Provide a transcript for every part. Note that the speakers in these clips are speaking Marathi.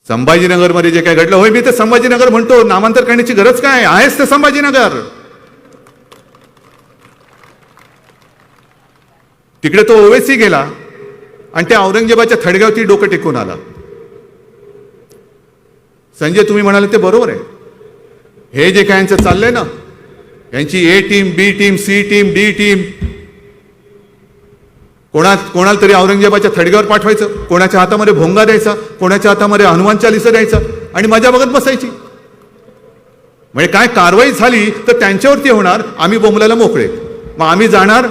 संभाजीनगरमध्ये जे काय घडलं, होय मी ते संभाजीनगर म्हणतो, नामांतर करण्याची गरज काय आहेच ते संभाजीनगर. तिकडे तो ओवेसी गेला आणि त्या औरंगजेबाच्या थडग्यावरती डोकं टेकून आला. संजय तुम्ही म्हणाले ते बरोबर आहे. हे जे काय यांचं चाललंय ना, यांची A team, B team, C team, D team, कोणाला तरी औरंगजेबाच्या थडग्यावर पाठवायचं, कोणाच्या हातामध्ये भोंगा द्यायचा, कोणाच्या हातामध्ये हनुमान चालीसा द्यायचा आणि मजा बघत बसायची. म्हणजे काय कारवाई झाली तर त्यांच्यावरती होणार, आम्ही बोंबलायला मोकळे. मग आम्ही जाणार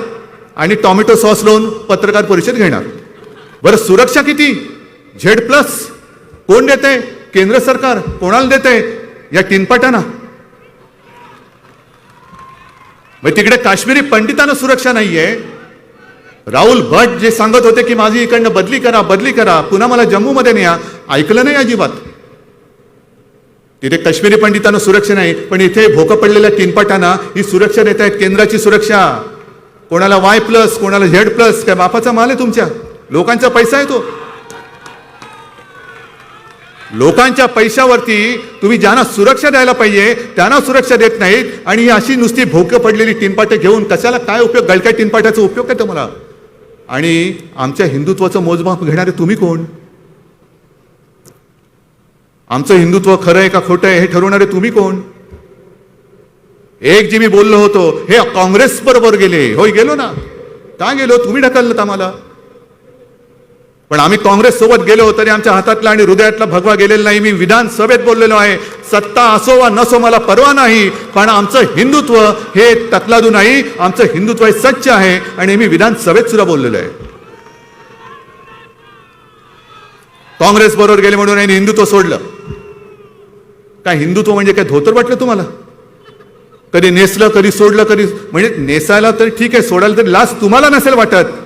आणि टॉमॅटो सॉस लावून पत्रकार परिषद घेणार. बरं सुरक्षा किती? Z+ कोण देते? केंद्र सरकार. कोणाला देते? या टिनपाटांना. मग तिकडे काश्मीरी पंडितांना सुरक्षा नाहीये. राहुल भट जे सांगत होते की माझी इकडनं बदली करा, पुन्हा मला जम्मूमध्ये न्या, ऐकलं नाही अजिबात. तिथे काश्मीरी पंडितांना सुरक्षा नाही, पण इथे भोकं पडलेल्या टिनपाटांना ही सुरक्षा देत आहेत, केंद्राची सुरक्षा. कोणाला Y+, कोणाला Z+. काय बापाचा माल आहे तुमच्या? लोकांचा पैसा आहे तो. लोकांच्या पैशावरती तुम्ही ज्यांना सुरक्षा द्यायला पाहिजे त्यांना सुरक्षा देत नाहीत. आणि ही अशी नुसती भोकं पडलेली टिनपाटे घेऊन कशाला काय उपयोग? गळक्या टिनपाट्याचा उपयोग काय तुम्हाला? आणि आमच्या हिंदुत्वाचं मोजमाप घेणारे तुम्ही कोण? आमचं हिंदुत्व खरं आहे का खोटं आहे हे ठरवणारे तुम्ही कोण? एक जे मी बोललो होतो, हे काँग्रेस बरोबर गेले. होय गेलो ना. का गेलो? तुम्ही ढकललं आम्हाला. पण आम्ही काँग्रेस सोबत गेलो तरी आमच्या हातातला आणि हृदयातला भगवा गेलेला नाही. मी विधानसभेत बोललेलो आहे, सत्ता असो वा नसो मला परवा नाही, पण आमचं हिंदुत्व हे तकलादू नाही. आमचं हिंदुत्व हे सच्च आहे आणि मी विधानसभेत सुद्धा बोललेलो आहे. काँग्रेस बरोबर गेले म्हणून यांनी हिंदुत्व सोडलं. काय हिंदुत्व म्हणजे काय धोतर वाटलं तुम्हाला? कधी नेसलं, कधी सोडलं, कधी म्हणजे नेसायला तर ठीक आहे, सोडायला तरी लाज तुम्हाला नसेल वाटत.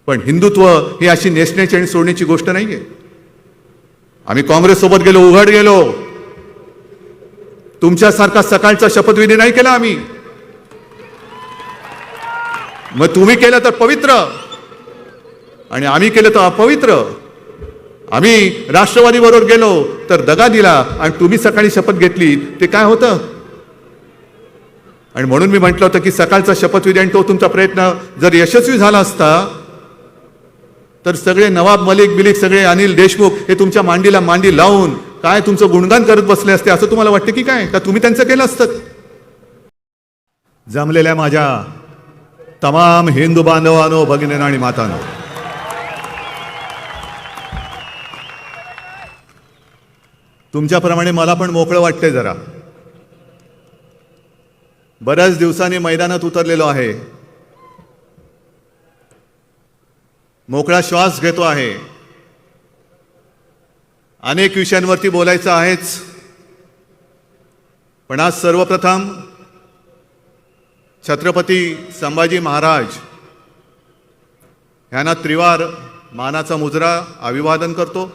पण हिंदुत्व ही अशी नेसण्याची आणि सोडण्याची गोष्ट नाहीये. आम्ही काँग्रेस सोबत गेलो, उघड गेलो. तुमच्यासारखा सकाळचा शपथविधी नाही केला आम्ही. मग तुम्ही केलं तर पवित्र आणि आम्ही केलं तर अपवित्र. आम्ही राष्ट्रवादी बरोबर गेलो तर दगा दिला आणि तुम्ही सकाळी शपथ घेतली, ते काय होतं? आणि म्हणून मी म्हटलं होतं की सकाळचा शपथविधी आणि तो तुमचा प्रयत्न जर यशस्वी झाला असता तर सगळे नवाब मलिक बिलिक, सगळे अनिल देशमुख हे तुमच्या मांडीला मांडी लावून काय तुमचं गुणगान करत बसले असते असं तुम्हाला वाटतं की काय? का तुम्ही त्यांचं केलं असतं? जमलेल्या माझ्या तमाम हिंदू बांधवांनो, भगिनींनो आणि मातांनो, तुमच्याप्रमाणे मला पण मोकळं वाटतंय जरा. बऱ्याच दिवसांनी मैदानात उतरलेलो आहे, मोकळा श्वास घेतो आहे. अनेक विषयांवरती बोलायचं आहेच, पण आज सर्वप्रथम छत्रपती संभाजी महाराज यांना त्रिवार मानाचा मुजरा अभिवादन करतो.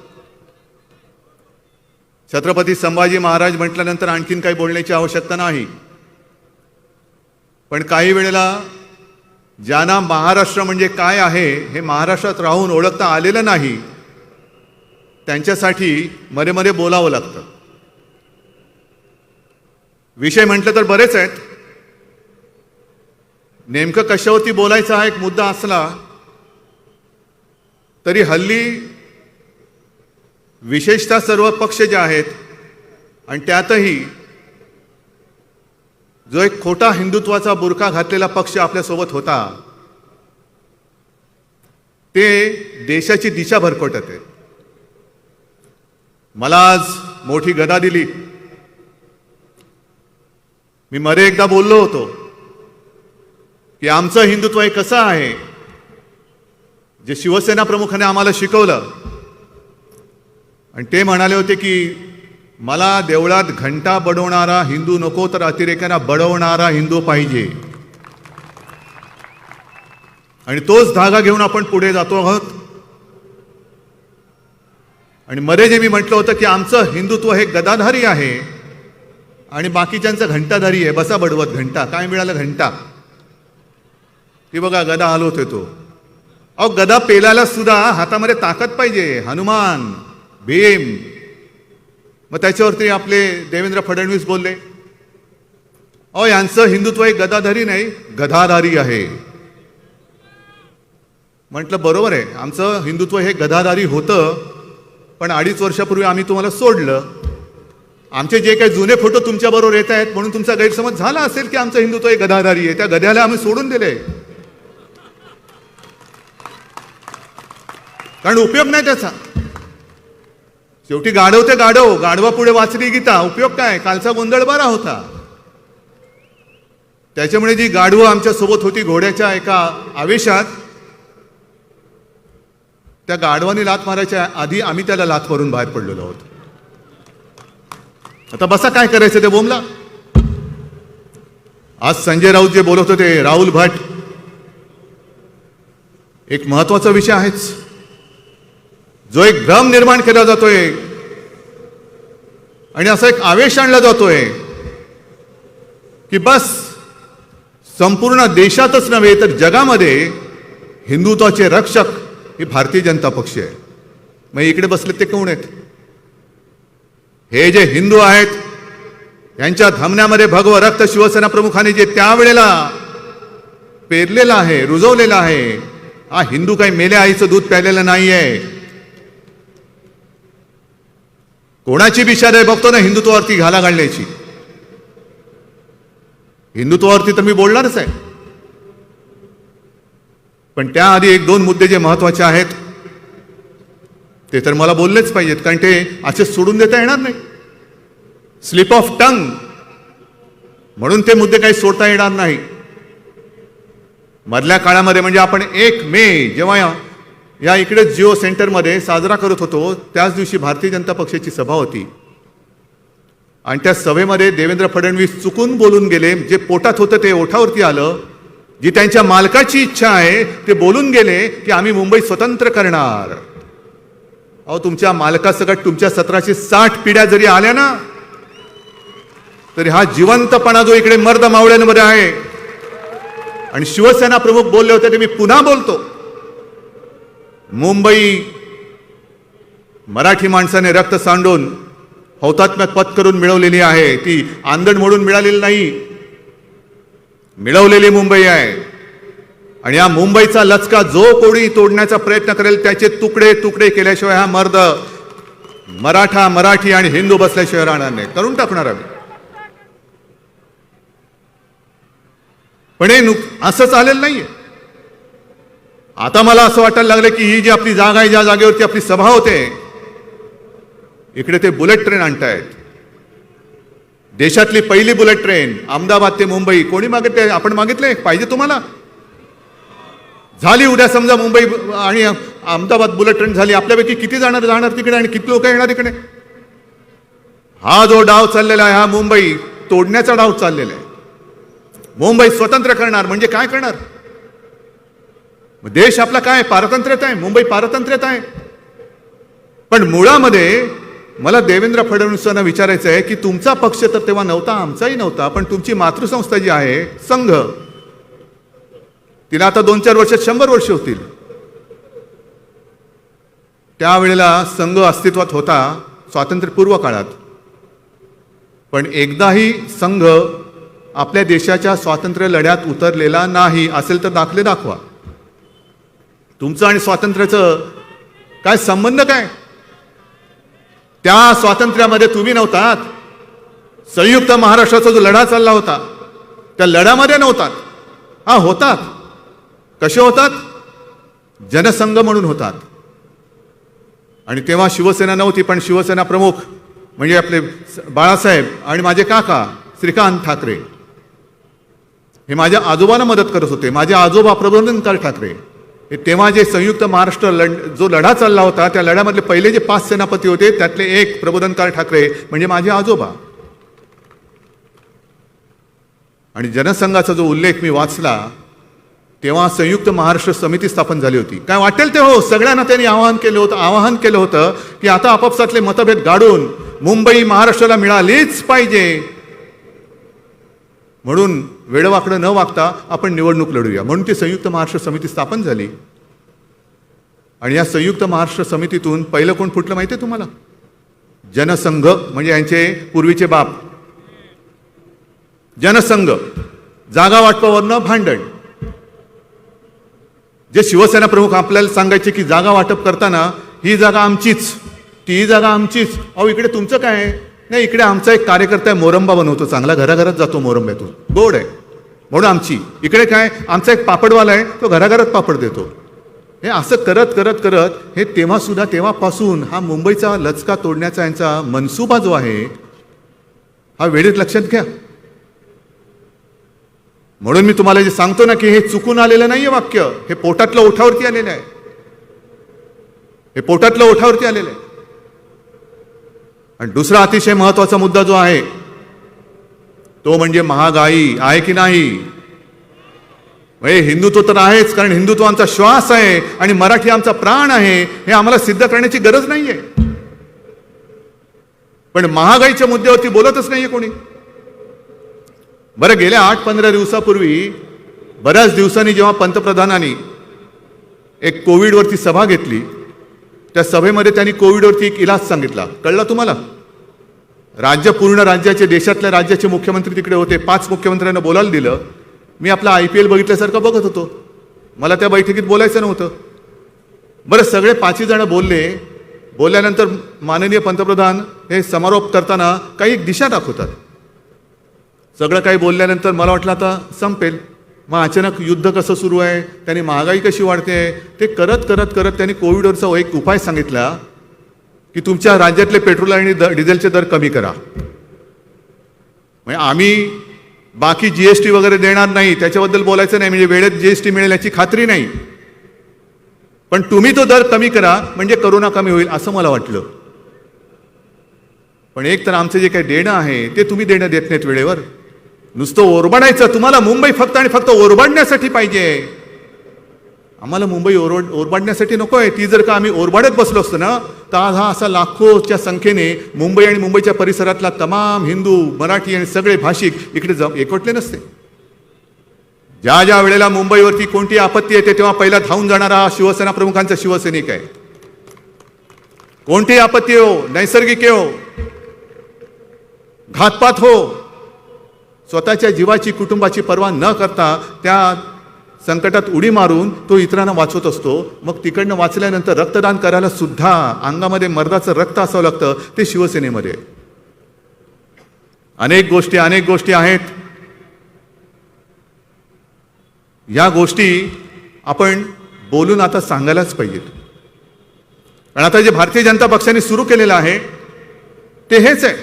छत्रपती संभाजी महाराज म्हटल्यानंतर आणखीन काही बोलण्याची आवश्यकता नाही. पण काही वेळेला ज्यांना महाराष्ट्र म्हणजे काय आहे हे महाराष्ट्रात राहून ओळखता आलेलं नाही त्यांच्यासाठी मध्ये मध्ये बोलावं लागतं. विषय म्हटलं तर बरेच आहेत. नेमकं कशावरती बोलायचा हा एक मुद्दा असला तरी हल्ली विशेषतः सर्व पक्ष जे आहेत आणि त्यातही जो एक खोटा हिंदुत्वाचा बुरखा घातलेला पक्ष आपल्यासोबत होता ते देशाची दिशा भरकटत आहे. मला आज मोठी गदा दिली. मी मध्ये एकदा बोललो होतो की आमचं हिंदुत्व हे कसं आहे, जे शिवसेना प्रमुखाने आम्हाला शिकवलं. आणि ते म्हणाले होते की मला देवळात घंटा बडवणारा हिंदू नको, तर अतिरेक्यांना बडवणारा हिंदू पाहिजे. आणि तोच धागा घेऊन आपण पुढे जातो आहोत. आणि मध्ये जे मी म्हटलं होतं की आमचं हिंदुत्व हे गदाधारी आहे आणि बाकीच्यांचं घंटाधारी आहे, बसा बडवत घंटा. काय मिळालं? घंटा. ती बघा गदा हलवतोय तो. अहो गदा पेलायला सुद्धा हातामध्ये ताकद पाहिजे, हनुमान, भीम. मग त्याच्यावरती आपले देवेंद्र फडणवीस बोलले, अहो यांचं हिंदुत्व हे गदाधारी नाही, गधाधारी आहे. म्हटलं बरोबर आहे, आमचं हिंदुत्व हे गधाधारी होतं, पण 2.5 वर्षापूर्वी आम्ही तुम्हाला सोडलं. आमचे जे काही जुने फोटो तुमच्याबरोबर येत आहेत म्हणून तुमचा गैरसमज झाला असेल की आमचं हिंदुत्व हे गधाधारी आहे. त्या गध्याला आम्ही सोडून दिले, कारण उपयोग नाही त्याचा. शेवटी गाढव ते गाढव, गाढवापुढे वाचली गीता. उपयोग काय? कालचा गोंधळ बरा होता. त्याच्यामुळे जी गाढवं आमच्या सोबत होती घोड्याच्या एका आवेशात, त्या गाढवानी लात मारायच्या आधी आम्ही त्याला लात मारून बाहेर पडलेलो आहोत. आता बसा काय करायचं ते बोमला. आज संजय राऊत जे बोलत होते, राहुल भट, एक महत्वाचा विषय आहेच. जो एक भ्रम निर्माण केला जातोय आणि असा एक आवेश आणला जातोय की बस संपूर्ण देशातच नव्हे तर जगामध्ये हिंदुत्वाचे रक्षक ही भारतीय जनता पक्ष आहे. मग इकडे बसले ते कोण आहेत? हे जे हिंदू आहेत यांच्या धमन्यामध्ये भगवं रक्त शिवसेना प्रमुखांनी जे त्यावेळेला पेरलेलं आहे, रुजवलेलं आहे, हा हिंदू काही मेल्या आईचं दूध प्यायलेलं नाहीये. कोणाची बिशाद आहे बघतो ना हिंदुत्वावरती घाला घालण्याची. हिंदुत्वावरती तर मी बोलणारच आहे, पण त्याआधी 1-2 मुद्दे जे महत्वाचे आहेत ते तर मला बोललेच पाहिजेत, कारण ते असे सोडून देता येणार नाही. स्लिप ऑफ टंग म्हणून ते मुद्दे काही सोडता येणार नाही. मधल्या काळामध्ये म्हणजे आपण 1 मे जेव्हा या इकडे जिओ सेंटरमध्ये साजरा करत होतो, त्याच दिवशी भारतीय जनता पक्षाची सभा होती आणि त्या सभेमध्ये देवेंद्र फडणवीस चुकून बोलून गेले. जे पोटात होतं ते ओठावरती आलं. जी त्यांच्या मालकाची इच्छा आहे ते बोलून गेले की आम्ही मुंबई स्वतंत्र करणार. अहो तुमच्या मालकासकट तुमच्या 1760 पिढ्या जरी आल्या ना तरी हा जिवंतपणा जो इकडे मर्द मावळ्यांमध्ये आहे. आणि शिवसेना प्रमुख बोलले होते ते मी पुन्हा बोलतो, मुंबई मराठी माणसाने रक्त सांडून हौतात्म्यात पत्करून मिळवलेली आहे. ती आंदण मोडून मिळालेली नाही, मिळवलेली मुंबई आहे. आणि या मुंबईचा लचका जो कोणी तोडण्याचा प्रयत्न करेल त्याचे तुकडे तुकडे केल्याशिवाय हा मर्द मराठा, मराठी आणि हिंदू बसल्याशिवाय राहणार नाही. करून टाकणार आम्ही. पण हे असंच आलेलं नाहीये. आता मला असं वाटायला लागलं की ही जी आपली जागा आहे, ज्या जागेवरती आपली सभा होते, इकडे ते बुलेट ट्रेन आणतायत. देशातली पहिली बुलेट ट्रेन अहमदाबाद ते मुंबई. कोणी मागितले? आपण मागितले? पाहिजे तुम्हाला? झाली उद्या समजा मुंबई आणि अहमदाबाद बुलेट ट्रेन झाली, आपल्यापैकी किती जाणार तिकडे आणि किती लोक येणार तिकडे? हा जो डाव चाललेला आहे हा मुंबई तोडण्याचा डाव चाललेला आहे. मुंबई स्वतंत्र करणार म्हणजे काय करणार? देश आपला काय पारतंत्र्यात आहे, मुंबई पारतंत्र्यात आहे. पण मुळामध्ये मला देवेंद्र फडणवीसांना विचारायचं आहे की तुमचा पक्ष तर तेव्हा नव्हता, आमचाही नव्हता, पण तुमची मातृसंस्था जी आहे संघ, तिला आता 2-4 वर्षात 100 वर्ष होतील. त्यावेळेला संघ अस्तित्वात होता स्वातंत्र्यपूर्व काळात. पण एकदाही संघ आपल्या देशाच्या स्वातंत्र्य लढ्यात उतरलेला नाही. असेल तर दाखले दाखवा. तुमचं आणि स्वातंत्र्याचं काय संबंध? काय त्या स्वातंत्र्यामध्ये तुम्ही नव्हतात. संयुक्त महाराष्ट्राचा जो लढा चालला होता त्या लढ्यामध्ये नव्हतात. हा होतात. कसे होतात? जनसंघ म्हणून होतात. आणि तेव्हा शिवसेना नव्हती, पण शिवसेना प्रमुख म्हणजे आपले बाळासाहेब आणि माझे काका श्रीकांत ठाकरे हे माझ्या आजोबांना मदत करत होते. माझे आजोबा प्रबोधनकार ठाकरे हे तेव्हा जे संयुक्त महाराष्ट्र जो लढा चालला होता त्या लढ्यामधले पहिले जे 5 सेनापती होते त्यातले एक प्रबोधनकार ठाकरे म्हणजे माझे आजोबा. आणि जनसंघाचा जो उल्लेख मी वाचला तेव्हा संयुक्त महाराष्ट्र समिती स्थापन झाली होती. काय वाटेल ते हो, सगळ्यांना त्यांनी आवाहन केलं होतं की आता आपापसातले मतभेद गाडून मुंबई महाराष्ट्राला मिळालीच पाहिजे, म्हणून वेडवाकडं न वागता आपण निवडणूक लढूया, म्हणून ती संयुक्त महाराष्ट्र समिती स्थापन झाली. आणि या संयुक्त महाराष्ट्र समितीतून पहिलं कोण फुटलं माहिती आहे तुम्हाला? जनसंघ, म्हणजे यांचे पूर्वीचे बाप. जनसंघ, जागा वाटपावरनं भांडण. जे शिवसेना प्रमुख आपल्याला सांगायचे की जागा वाटप करताना ही जागा आमचीच, ती जागा आमचीच. अहो इकडे तुमचं काय आहे? नाही, इकडे आमचा एक कार्यकर्ता आहे, मोरंबा बनवतो चांगला, घराघरात जातो मोरंब्यातून, गोड आहे म्हणून आमची. इकडे काय, आमचा एक पापडवाला आहे, तो घराघरात पापड देतो. हे असं करत करत करत हे तेव्हापासून हा मुंबईचा लचका तोडण्याचा यांचा मनसुबा जो आहे हा वेळेत लक्षात घ्या. म्हणून मी तुम्हाला जे सांगतो ना की हे चुकून आलेलं नाहीये वाक्य, हे पोटातलं ओठावरती आलेलं आहे. हे पोटातलं ओठावरती आलेलं आहे. आणि दुसरा अतिशय महत्वाचा मुद्दा जो आहे तो म्हणजे महागाई आहे की नाही. म्हणजे हिंदुत्व तर आहेच, कारण हिंदुत्व आमचा श्वास आहे आणि मराठी आमचा प्राण आहे, हे आम्हाला सिद्ध करण्याची गरज नाहीये. पण महागाईच्या मुद्द्यावरती बोलतच नाहीये कोणी. बरं, गेल्या 8-15 दिवसापूर्वी बऱ्याच दिवसांनी जेव्हा पंतप्रधानांनी एक कोविडवरती सभा घेतली, त्या सभेमध्ये त्यांनी कोविडवरती एक इलाज सांगितला. कळला तुम्हाला? पूर्ण राज्याचे, देशातल्या राज्याचे मुख्यमंत्री तिकडे होते. 5 मुख्यमंत्र्यांना बोलायला दिलं. मी आपला IPL बघितल्यासारखं बघत होतो. मला त्या बैठकीत बोलायचं नव्हतं. बरं, सगळे 5 जण बोलले. बोलल्यानंतर माननीय पंतप्रधान हे समारोप करताना काही एक दिशा दाखवतात. सगळं काही बोलल्यानंतर मला वाटलं आता संपेल. मग अचानक युद्ध कसं सुरू आहे, त्यांनी महागाई कशी वाढते, ते करत करत करत त्यांनी कोविडवरचा एक उपाय सांगितला की तुमच्या राज्यातले पेट्रोल आणि डिझेलचे दर कमी करा. म्हणजे आम्ही बाकी GST वगैरे देणार नाही, त्याच्याबद्दल बोलायचं नाही, म्हणजे वेळेत GST मिळेल याची खात्री नाही, पण तुम्ही तो दर कमी करा म्हणजे करोना कमी होईल असं मला वाटलं. पण एक तर आमचं जे काही देणं आहे ते तुम्ही देणं देत नाहीत वेळेवर. नुसतं ओरबाडायचं. तुम्हाला मुंबई फक्त आणि फक्त ओरबाडण्यासाठी पाहिजे. आम्हाला मुंबई ओरबाडण्यासाठी नको आहे. ती जर का आम्ही ओरबाडत बसलो असतो ना तर आज हा असा लाखोच्या संख्येने मुंबई आणि मुंबईच्या परिसरातला तमाम हिंदू, मराठी आणि सगळे भाषिक इकडे एकवटले नसते. ज्या ज्या वेळेला मुंबईवरती कोणती आपत्ती येते तेव्हा पहिला धावून जाणारा शिवसेना प्रमुखांचा शिवसैनिक आहे. कोणती आपत्ती हो, नैसर्गिक हो, घातपात हो, स्वतःच्या जीवाची, कुटुंबाची पर्वा न करता त्या संकटात उडी मारून तो इतरांना वाचवत असतो. मग तिकडनं वाचल्यानंतर रक्तदान करायला सुद्धा अंगामध्ये मर्दाचं रक्त असावं लागतं. ते शिवसेनेमध्ये अनेक गोष्टी आहेत. या गोष्टी आपण बोलून आता सांगायलाच पाहिजेत. कारण आता जे भारतीय जनता पक्षाने सुरू केलेलं आहे ते हेच आहे.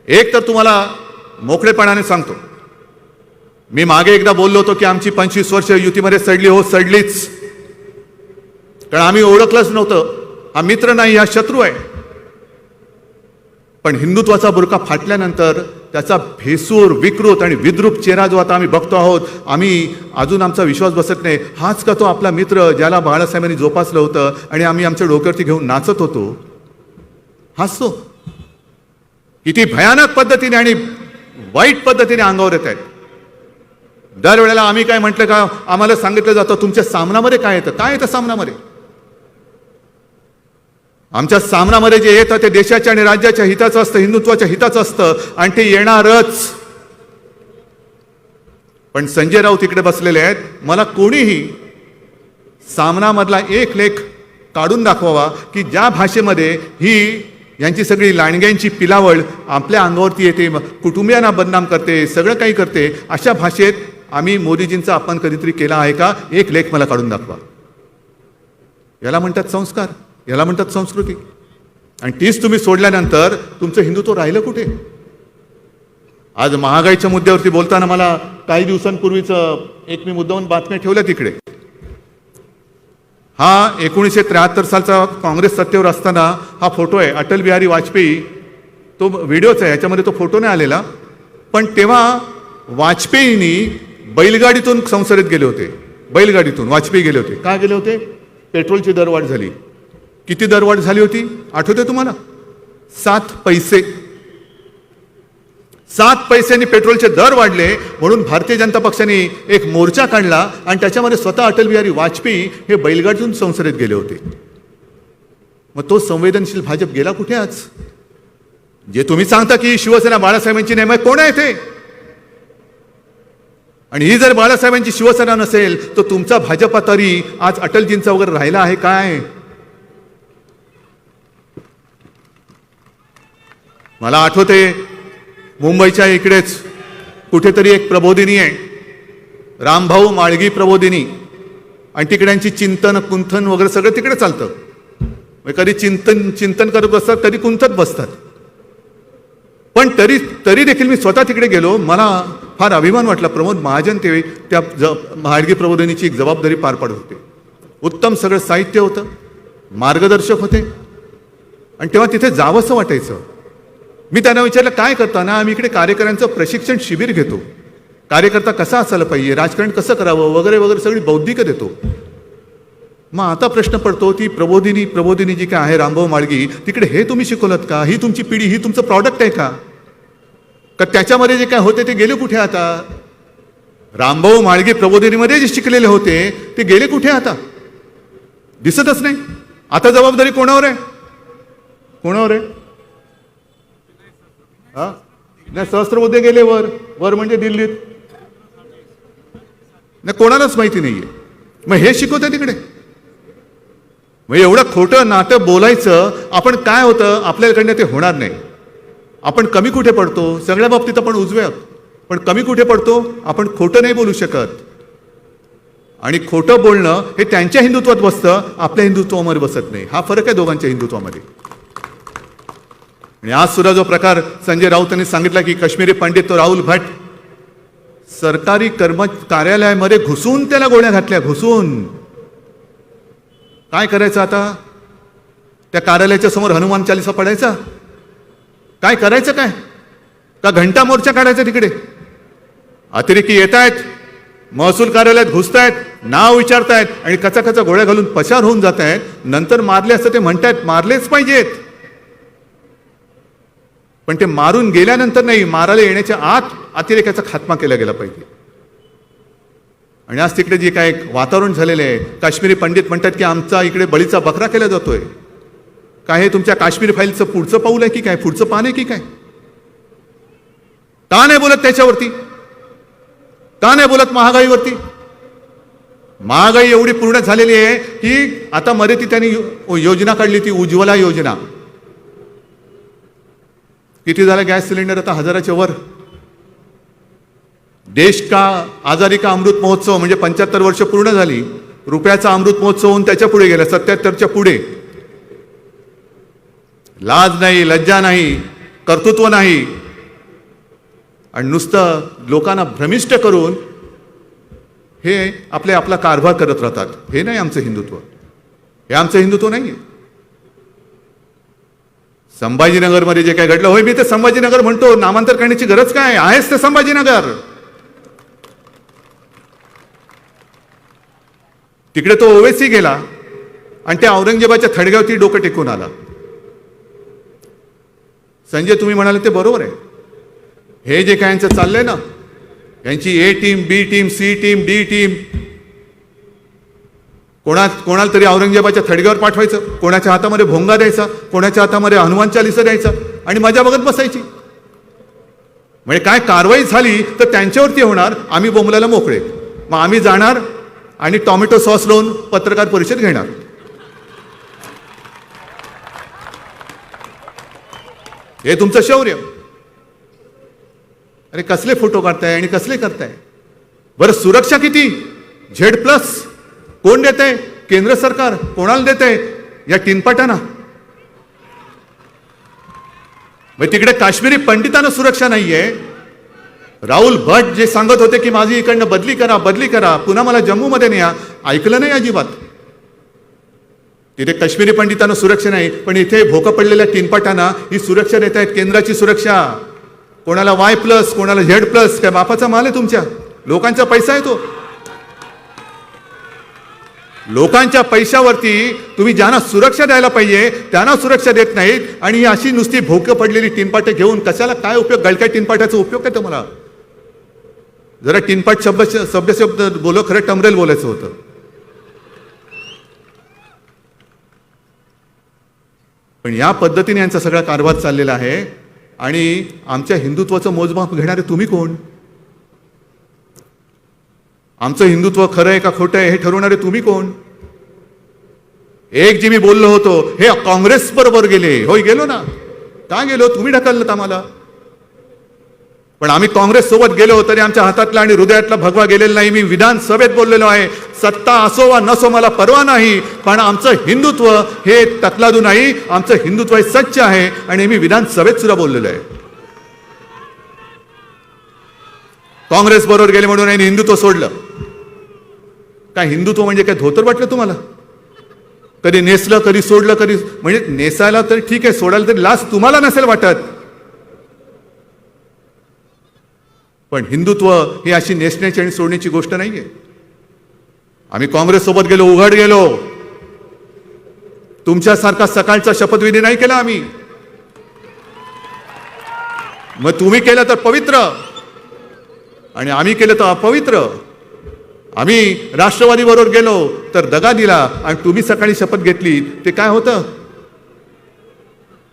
एक तर तुम्हाला मोकळेपणाने सांगतो, मी मागे एकदा बोललो होतो की आमची 25 वर्ष युतीमध्ये सडली. हो, सडलीच. कारण आम्ही ओळखलंच नव्हतं. हा मित्र नाही, हा शत्रू आहे. पण हिंदुत्वाचा बुरका फाटल्यानंतर त्याचा भेसूर, विकृत आणि विद्रूप चेहरा जो आता आम्ही बघतो आहोत, आम्ही अजून आमचा विश्वास बसत नाही. हाच का तो आपला मित्र ज्याला बाळासाहेबांनी जोपासलं होतं आणि आम्ही आमच्या डोक्यावरती घेऊन नाचत होतो? हाच तो. किती भयानक पद्धतीने आणि वाईट पद्धतीने अंगावर येत आहेत. दरवेळेला आम्ही काय म्हटलं का, आम्हाला सांगितलं जातं तुमच्या सामनामध्ये काय येतं. काय येतं सामनामध्ये? आमच्या सामनामध्ये जे येतं ते देशाच्या आणि राज्याच्या हिताचं असतं, हिंदुत्वाच्या हिताचं असतं आणि ते येणारच. पण संजय राऊत इकडे बसलेले आहेत. मला कोणीही सामनामधला एक लेख काढून दाखवावा की ज्या भाषेमध्ये ही यांची सगळी लांडग्यांची पिलावळ आपल्या अंगावरती येते, कुटुंबियांना बदनाम करते, सगळं काही करते. अशा भाषेत आम्ही मोदीजींचा अपमान कधीतरी केला आहे का? एक लेख मला काढून दाखवा. याला म्हणतात संस्कार, याला म्हणतात संस्कृती. आणि तीच तुम्ही सोडल्यानंतर तुमचं हिंदुत्व राहिलं कुठे? आज महागाईच्या मुद्द्यावरती बोलताना मला काही दिवसांपूर्वीच एक मी मुद्दाहून बातम्या ठेवल्या तिकडे. हा 1973 सालचा काँग्रेस सत्तेवर असताना हा फोटो आहे. अटल बिहारी वाजपेयी, तो व्हिडिओच आहे, याच्यामध्ये तो फोटो नाही आलेला. पण तेव्हा वाजपेयींनी बैलगाडीतून संसदेत गेले होते. बैलगाडीतून वाजपेयी गेले होते. का गेले होते? पेट्रोलची दरवाढ झाली. किती दरवाढ झाली होती आठवते तुम्हाला? 7 पैसे. 7 पैशांनी पेट्रोलचे दर वाढले म्हणून भारतीय जनता पक्षाने एक मोर्चा काढला आणि त्याच्यामध्ये स्वतः अटल बिहारी वाजपेयी हे बैलगाडीतून संसदेत गेले होते. मग तो संवेदनशील भाजप गेला कुठे आज? जे तुम्ही सांगता की शिवसेना बाळासाहेबांची नाही, मग कोण आहे ते? आणि ही जर बाळासाहेबांची शिवसेना नसेल तर तुमचा भाजपा तरी आज अटलजींचा वगैरे राहिला आहे काय? मला आठवते मुंबईच्या इकडेच कुठेतरी एक प्रबोधिनी आहे, रामभाऊ माळगी प्रबोधिनी, आणि तिकड्यांची चिंतन कुंथन वगैरे सगळं तिकडे चालतं. कधी चिंतन करत बसतात, कधी कुंथत बसतात. पण तरी देखील मी स्वतः तिकडे गेलो. मला फार अभिमान वाटला. प्रमोद महाजन ते त्या माळगी प्रबोधिनीची एक जबाबदारी पार पाडत होते. उत्तम सगळं साहित्य होतं, मार्गदर्शक होते, आणि तेव्हा तिथे जावंसं वाटायचं. मी त्यांना विचारलं काय करताना? आम्ही इकडे कार्यकर्त्यांचं प्रशिक्षण शिबिर घेतो, कार्यकर्ता कसा असायला पाहिजे, राजकारण कसं करावं वगैरे वगैरे सगळी बौद्धिक देतो. मग आता प्रश्न पडतो, ती प्रबोधिनी जी काय आहे रामभाऊ माळगी, तिकडे हे तुम्ही शिकवलत का? ही तुमची पिढी, ही तुमचं प्रॉडक्ट आहे का? त्याच्यामध्ये जे काय होते ते गेले कुठे आता? रामभाऊ माळगी प्रबोधिनीमध्ये जे शिकलेले होते ते गेले कुठे आता? दिसतच नाही. आता जबाबदारी कोणावर आहे? कोणावर आहे? हा नाही, सहस्त्रबुद्धे गेले वर म्हणजे दिल्लीत. नाही, कोणालाच माहिती नाहीये. मग हे शिकवते तिकडे. मग एवढं खोटं नाटक बोलायचं. आपण काय होतं, आपल्याकडनं ते होणार नाही. आपण कमी कुठे पडतो? सगळ्या बाबतीत आपण उजवे आहोत, पण कमी कुठे पडतो? आपण खोटं नाही बोलू शकत. आणि खोटं बोलणं हे त्यांच्या हिंदुत्वात बसतं, आपल्या हिंदुत्वामध्ये बसत नाही. हा फरक आहे दोघांच्या हिंदुत्वामध्ये. आणि आज सुद्धा जो प्रकार संजय राऊतांनी सांगितला की काश्मीरी पंडित तो राहुल भट सरकारी कार्यालयामध्ये घुसून त्याला गोळ्या घातल्या, घुसून. काय करायचं आता? त्या कार्यालयाच्या समोर हनुमान चालीसा पडायचा? काय करायचं? काय का घंटा मोर्चा काढायचा तिकडे? अतिरेकी येत आहेत, महसूल कार्यालयात घुसतायत, नाव विचारतायत आणि कचा गोळ्या घालून पसार होऊन जात आहेत. नंतर मारले असतं ते म्हणतायत मारलेच पाहिजेत, पण ते मारून गेल्यानंतर नाही, मारायला येण्याच्या आत अतिरेकाचा खात्मा केला गेला पाहिजे. आणि आज तिकडे जे काय वातावरण झालेलं आहे, काश्मीरी पंडित म्हणतात की आमचा इकडे बळीचा बकरा केला जातोय. काय हे तुमच्या काश्मीर फाईलचं पुढचं पाऊल आहे की काय? पुढचं पान आहे की काय? का नाही बोलत त्याच्यावरती? का नाही बोलत महागाईवरती? महागाई एवढी पूर्ण झालेली आहे की आता मध्ये ती त्यांनी योजना काढली, ती उज्ज्वला योजना. किती झाला गॅस सिलेंडर आता? 1000च्या वर. देश का आजादी का अमृत महोत्सव म्हणजे 75 वर्ष पूर्ण झाली. रुपयाचा अमृत महोत्सव होऊन त्याच्या पुढे गेला, 77च्या पुढे. लाज नाही, लज्जा नाही, कर्तृत्व नाही, आणि नुसतं लोकांना भ्रमिष्ट करून हे आपला कारभार करत राहतात. हे नाही आमचं हिंदुत्व. हे आमचं हिंदुत्व नाहीये. संभाजीनगरमध्ये जे काय घडलं, होय मी ते संभाजीनगर म्हणतो, नामांतर करण्याची गरज काय? आहेच ते संभाजीनगर. तिकडे तो ओवेसी गेला आणि त्या औरंगजेबाच्या थडग्यावरती डोकं टेकून आला. संजय तुम्ही म्हणाले ते बरोबर आहे. हे जे काय यांचं चाललंय ना, यांची A team, B team, C team, D team, कोणाला तरी औरंगजेबाच्या थडग्यावर पाठवायचं, कोणाच्या हातामध्ये भोंगा द्यायचा, कोणाच्या हातामध्ये हनुमान चालीसा द्यायचा आणि मजा बघत बसायची. म्हणजे काय कारवाई झाली तर त्यांच्यावरती होणार, आम्ही बोंबलायला मोकळे. मग आम्ही जाणार आणि टोमॅटो सॉस लावून पत्रकार परिषद घेणार. हे तुमचं शौर्य. अरे कसले फोटो काढताय आणि कसले करताय? बरं सुरक्षा किती? Z+ कोण देत आहे? केंद्र सरकार. कोणाला देत आहे? या टिनपाटांना. मग तिकडे काश्मीरी पंडितांना सुरक्षा नाहीये. राहुल भट जे सांगत होते की माझी इकडनं बदली करा, पुन्हा मला जम्मूमध्ये न्या, ऐकलं नाही अजिबात. तिथे काश्मीरी पंडितांना सुरक्षा नाही, पण इथे भोकं पडलेल्या टिनपाटांना ही सुरक्षा देत आहेत, केंद्राची सुरक्षा. कोणाला Y+, कोणाला Z+. काय बापाचा माल आहे तुमच्या? लोकांचा पैसा आहे तो. लोकांच्या पैशावरती तुम्ही ज्यांना सुरक्षा द्यायला पाहिजे त्यांना सुरक्षा देत नाहीत आणि ही अशी नुसती भोकं पडलेली टिनपाटे घेऊन कशाला काय उपयोग? गलक्या टिनपाट्याचा उपयोग काय तुम्हाला? जरा टिनपाट सभ्य शब्द बोलो, खरं टमरेल बोलायचं होतं. पण या पद्धतीने यांचा सगळा कारभार चाललेला आहे. आणि आमच्या हिंदुत्वाचं मोजमाप घेणारे तुम्ही कोण? आमचं हिंदुत्व खरं आहे का खोटं आहे हे ठरवणारे तुम्ही कोण? एक जे मी बोललो होतो हे काँग्रेस बरोबर गेले. होय गेलो ना. का गेलो? तुम्ही ढकललं आम्हाला. पण आम्ही काँग्रेस सोबत गेलो तरी आमच्या हातातला आणि हृदयातला भगवा गेलेला नाही. मी विधानसभेत बोललेलो आहे, सत्ता असो वा नसो मला परवा नाही, पण आमचं हिंदुत्व हे तकलादू नाही. आमचं हिंदुत्व हे सच्च आहे आणि मी विधानसभेत सुद्धा बोललेलो आहे. काँग्रेस बरोबर गेले म्हणून यांनी हिंदुत्व सोडलं. काय हिंदुत्व म्हणजे काय धोतर वाटलं तुम्हाला? कधी नेसलं, कधी सोडलं, कधी म्हणजे नेसायला तर ठीक आहे, सोडायला तरी लाज तुम्हाला नसेल वाटत. पण हिंदुत्व ही अशी नेसण्याची आणि सोडण्याची गोष्ट नाहीये. आम्ही काँग्रेस सोबत गेलो, उघड गेलो. तुमच्यासारखा सकाळचा शपथविधी नाही केला आम्ही. मग तुम्ही केलं तर पवित्र आणि आम्ही केलं तर अपवित्र. आम्ही राष्ट्रवादी बरोबर गेलो तर दगा दिला आणि तुम्ही सकाळी शपथ घेतली, ते काय होतं?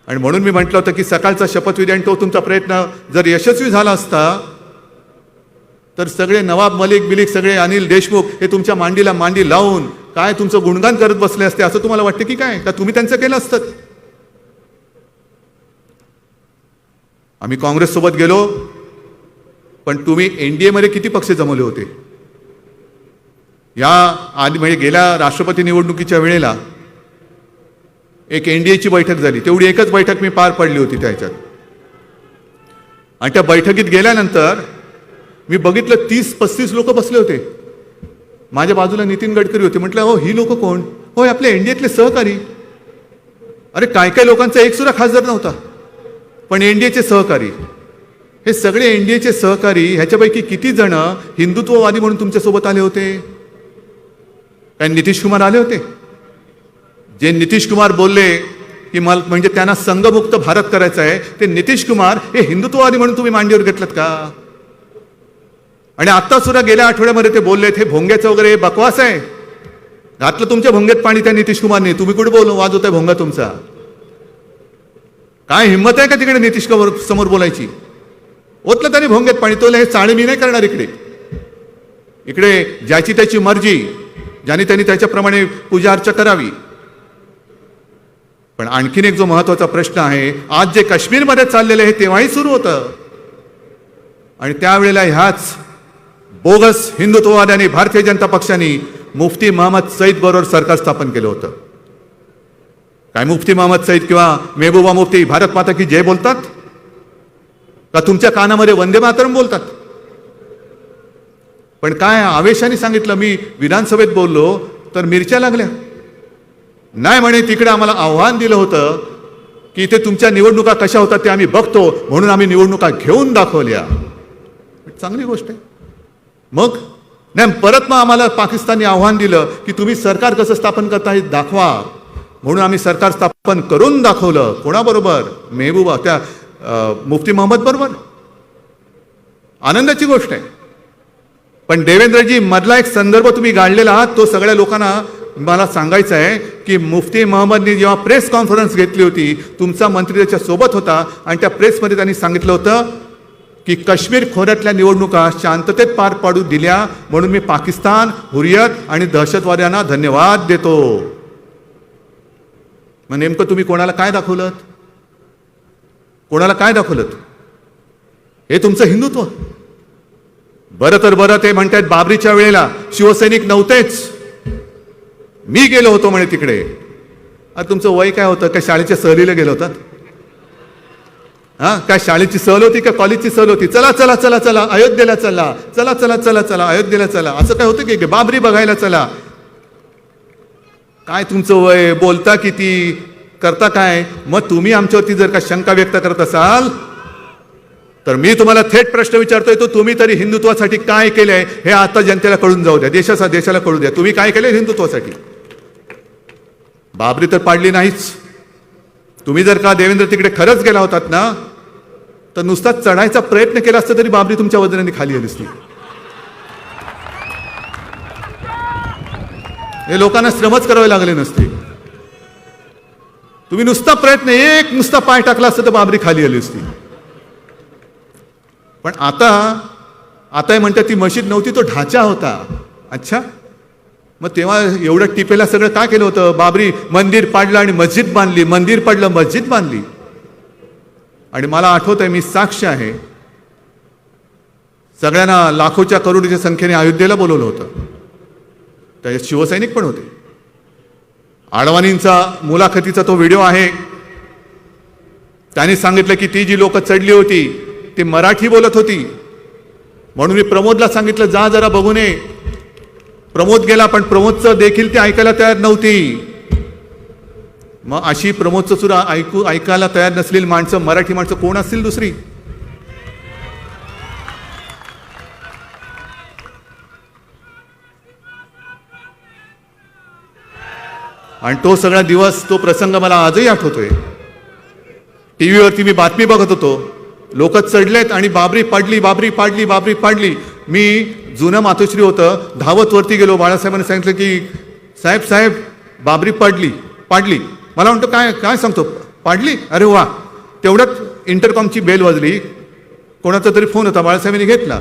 आणि म्हणून मी म्हटलं होतं की सकाळचा शपथविधी आणि तो तुमचा प्रयत्न जर यशस्वी झाला असता तर सगळे नवाब मलिक बिलिक सगळे अनिल देशमुख हे तुमच्या मांडीला मांडी लावून काय तुमचं गुणगान करत बसले असते असं तुम्हाला वाटतं की काय? का तुम्ही त्यांचं केलं असतं? आम्ही काँग्रेस सोबत गेलो, पण तुम्ही एनडीए मध्ये किती पक्ष जमवले होते? या आधी म्हणजे गेल्या राष्ट्रपती निवडणुकीच्या वेळेला एक एनडीएची बैठक झाली. तेवढी एकच बैठक मी पार पडली होती त्याच्यात. आणि त्या बैठकीत गेल्यानंतर मी बघितलं 30-35 लोक बसले होते. माझ्या बाजूला नितीन गडकरी होते. म्हटलं हो ही लोक कोण? होय आपले एनडीएतले सहकारी. अरे काय काय लोकांचा एक सुद्धा खासदार नव्हता, पण एनडीएचे सहकारी. हे सगळे एनडीएचे सहकारी ह्याच्यापैकी किती जण हिंदुत्ववादी म्हणून तुमच्या सोबत आले होते? काय नितीश कुमार आले होते? जे नितीश कुमार बोलले की मला म्हणजे त्यांना संघमुक्त भारत करायचा आहे, ते नितीश कुमार हे हिंदुत्ववादी म्हणून तुम्ही मांडीवर घेतलं का? आणि आता सुद्धा गेल्या आठवड्यामध्ये ते बोलले हे भोंग्याचं वगैरे बकवास आहे. घातलं तुमच्या भोंग्यात पाणी त्या नितीश कुमारने. तुम्ही कुठे वाजवताय भोंगा तुमचा? काय हिंमत आहे का तिकडे नितीश कुमार समोर बोलायची? ओतलं त्याने भोंग्यात पाणी. तो हे चाळे मी नाही करणार इकडे. इकडे ज्याची त्याची मर्जी, ज्याने त्यांनी त्याच्याप्रमाणे पूजा अर्चा करावी. पण आणखीन एक जो महत्वाचा प्रश्न आहे, आज जे काश्मीरमध्ये चाललेलं आहे तेव्हाही सुरू होतं. आणि त्यावेळेला ह्याच बोगस हिंदुत्ववाद्यांनी भारतीय जनता पक्षाने मुफ्ती महम्मद सईद बरोबर सरकार स्थापन केलं होतं. काय मुफ्ती महम्मद सईद किंवा मेहबूबा मुफ्ती भारत माता की जय बोलतात का तुमच्या कानामध्ये वंदे मातरम बोलतात? पण काय आवेशाने सांगितलं. मी विधानसभेत बोललो तर मिरच्या लागल्या. नाही म्हणे तिकडे आम्हाला आव्हान दिलं होतं की इथे तुमच्या निवडणुका कशा होतात ते आम्ही बघतो, म्हणून आम्ही निवडणुका घेऊन दाखवल्या. चांगली गोष्ट आहे. मग नाही परत मग आम्हाला पाकिस्तानने आव्हान दिलं की तुम्ही सरकार कसं स्थापन करता हे दाखवा, म्हणून आम्ही सरकार स्थापन करून दाखवलं. कोणाबरोबर? मेहबूबा त्या मुफ्ती महम्मद बरोबर. आनंदाची गोष्ट आहे. पण देवेंद्रजी मधला एक संदर्भ तुम्ही गाळलेला आहात, तो सगळ्या लोकांना मला सांगायचं आहे की मुफ्ती महम्मदने जेव्हा प्रेस कॉन्फरन्स घेतली होती, तुमचा मंत्री त्याच्या सोबत होता आणि त्या प्रेसमध्ये त्यांनी सांगितलं होतं की काश्मीर खोऱ्यातल्या निवडणुका शांततेत पार पाडू दिल्या म्हणून मी पाकिस्तान, हुरियत आणि दहशतवाद्यांना धन्यवाद देतो. मग नेमकं तुम्ही कोणाला काय दाखवलं? कोणाला काय दाखवलं? हे तुमचं हिंदुत्व. बरं तर बरं ते म्हणतात बाबरीच्या वेळेला शिवसैनिक नव्हतेच, मी गेलो होतो म्हणे तिकडे. अरे तुमचं वय काय होतं? काय शाळेच्या सहलीला गेलो होतात? हा काय शाळेची सहल होती का कॉलेजची सहल होती? चला चला चला चला अयोध्येला चला, चला चला चला चला अयोध्येला चला, असं काय होतं की बाबरी बघायला चला? काय तुमचं वय? बोलता किती? करता काय? मग तुम्ही आमच्यावरती जर का शंका व्यक्त करत असाल तर मी तुम्हाला थेट प्रश्न विचारतोय, तो तुम्ही तरी हिंदुत्वासाठी काय केलंय हे आता जनतेला कळून जाऊ द्या, देशाला कळू द्या. तुम्ही काय केलंय हिंदुत्वासाठी? बाबरी तर पाडली नाहीच. तुम्ही जर का देवेंद्र तिकडे खरंच गेला होतात ना, तर नुसता चढायचा प्रयत्न केला असता तरी बाबरी तुमच्या वजनाने खाली आली असती. हे लोकांना श्रमच करावे लागले नसते. तुम्ही नुसता प्रयत्न, एक नुसता पाय टाकला असता तर बाबरी खाली आली असती. पण आता म्हणतात ती मशीद नव्हती, तो ढाचा होता. अच्छा, मग तेव्हा एवढं टिपेला सगळं काय केलं होतं? बाबरी मंदिर पाडलं आणि मस्जिद बांधली, मंदिर पाडलं मस्जिद बांधली. आणि मला आठवत आहे, मी साक्ष आहे, सगळ्यांना लाखोच्या करोडीच्या संख्येने अयोध्येला बोलवलं होतं. त्याच्यात शिवसैनिक पण होते. आडवाणींचा मुलाखतीचा तो व्हिडिओ आहे. त्यांनी सांगितलं की ती जी लोक चढली होती ती मराठी बोलत होती, म्हणून मी प्रमोदला सांगितलं जा जरा बघून ये. प्रमोद गेला, पण प्रमोदचं देखील ते ऐकायला तयार नव्हती. मग अशी प्रमोदचं सुद्धा ऐकायला तयार नसलेली माणसं, मराठी माणसं कोण असतील दुसरी? आणि तो सगळा दिवस, तो प्रसंग मला आजही आठवतोय. टीव्हीवरती मी बातमी बघत होतो, लोक चढलेत आणि बाबरी पाडली, बाबरी पाडली, बाबरी पाडली. मी जुनं मातोश्री होतं, धावत वरती गेलो. बाळासाहेबांनी सांगितलं की साहेब साहेब बाबरी पाडली पाडली. मला म्हणतो काय काय सांगतो, पाडली? अरे वा. तेवढ्यात इंटरकॉमची बेल वाजली, कोणाचा तरी फोन होता, बाळासाहेबांनी घेतला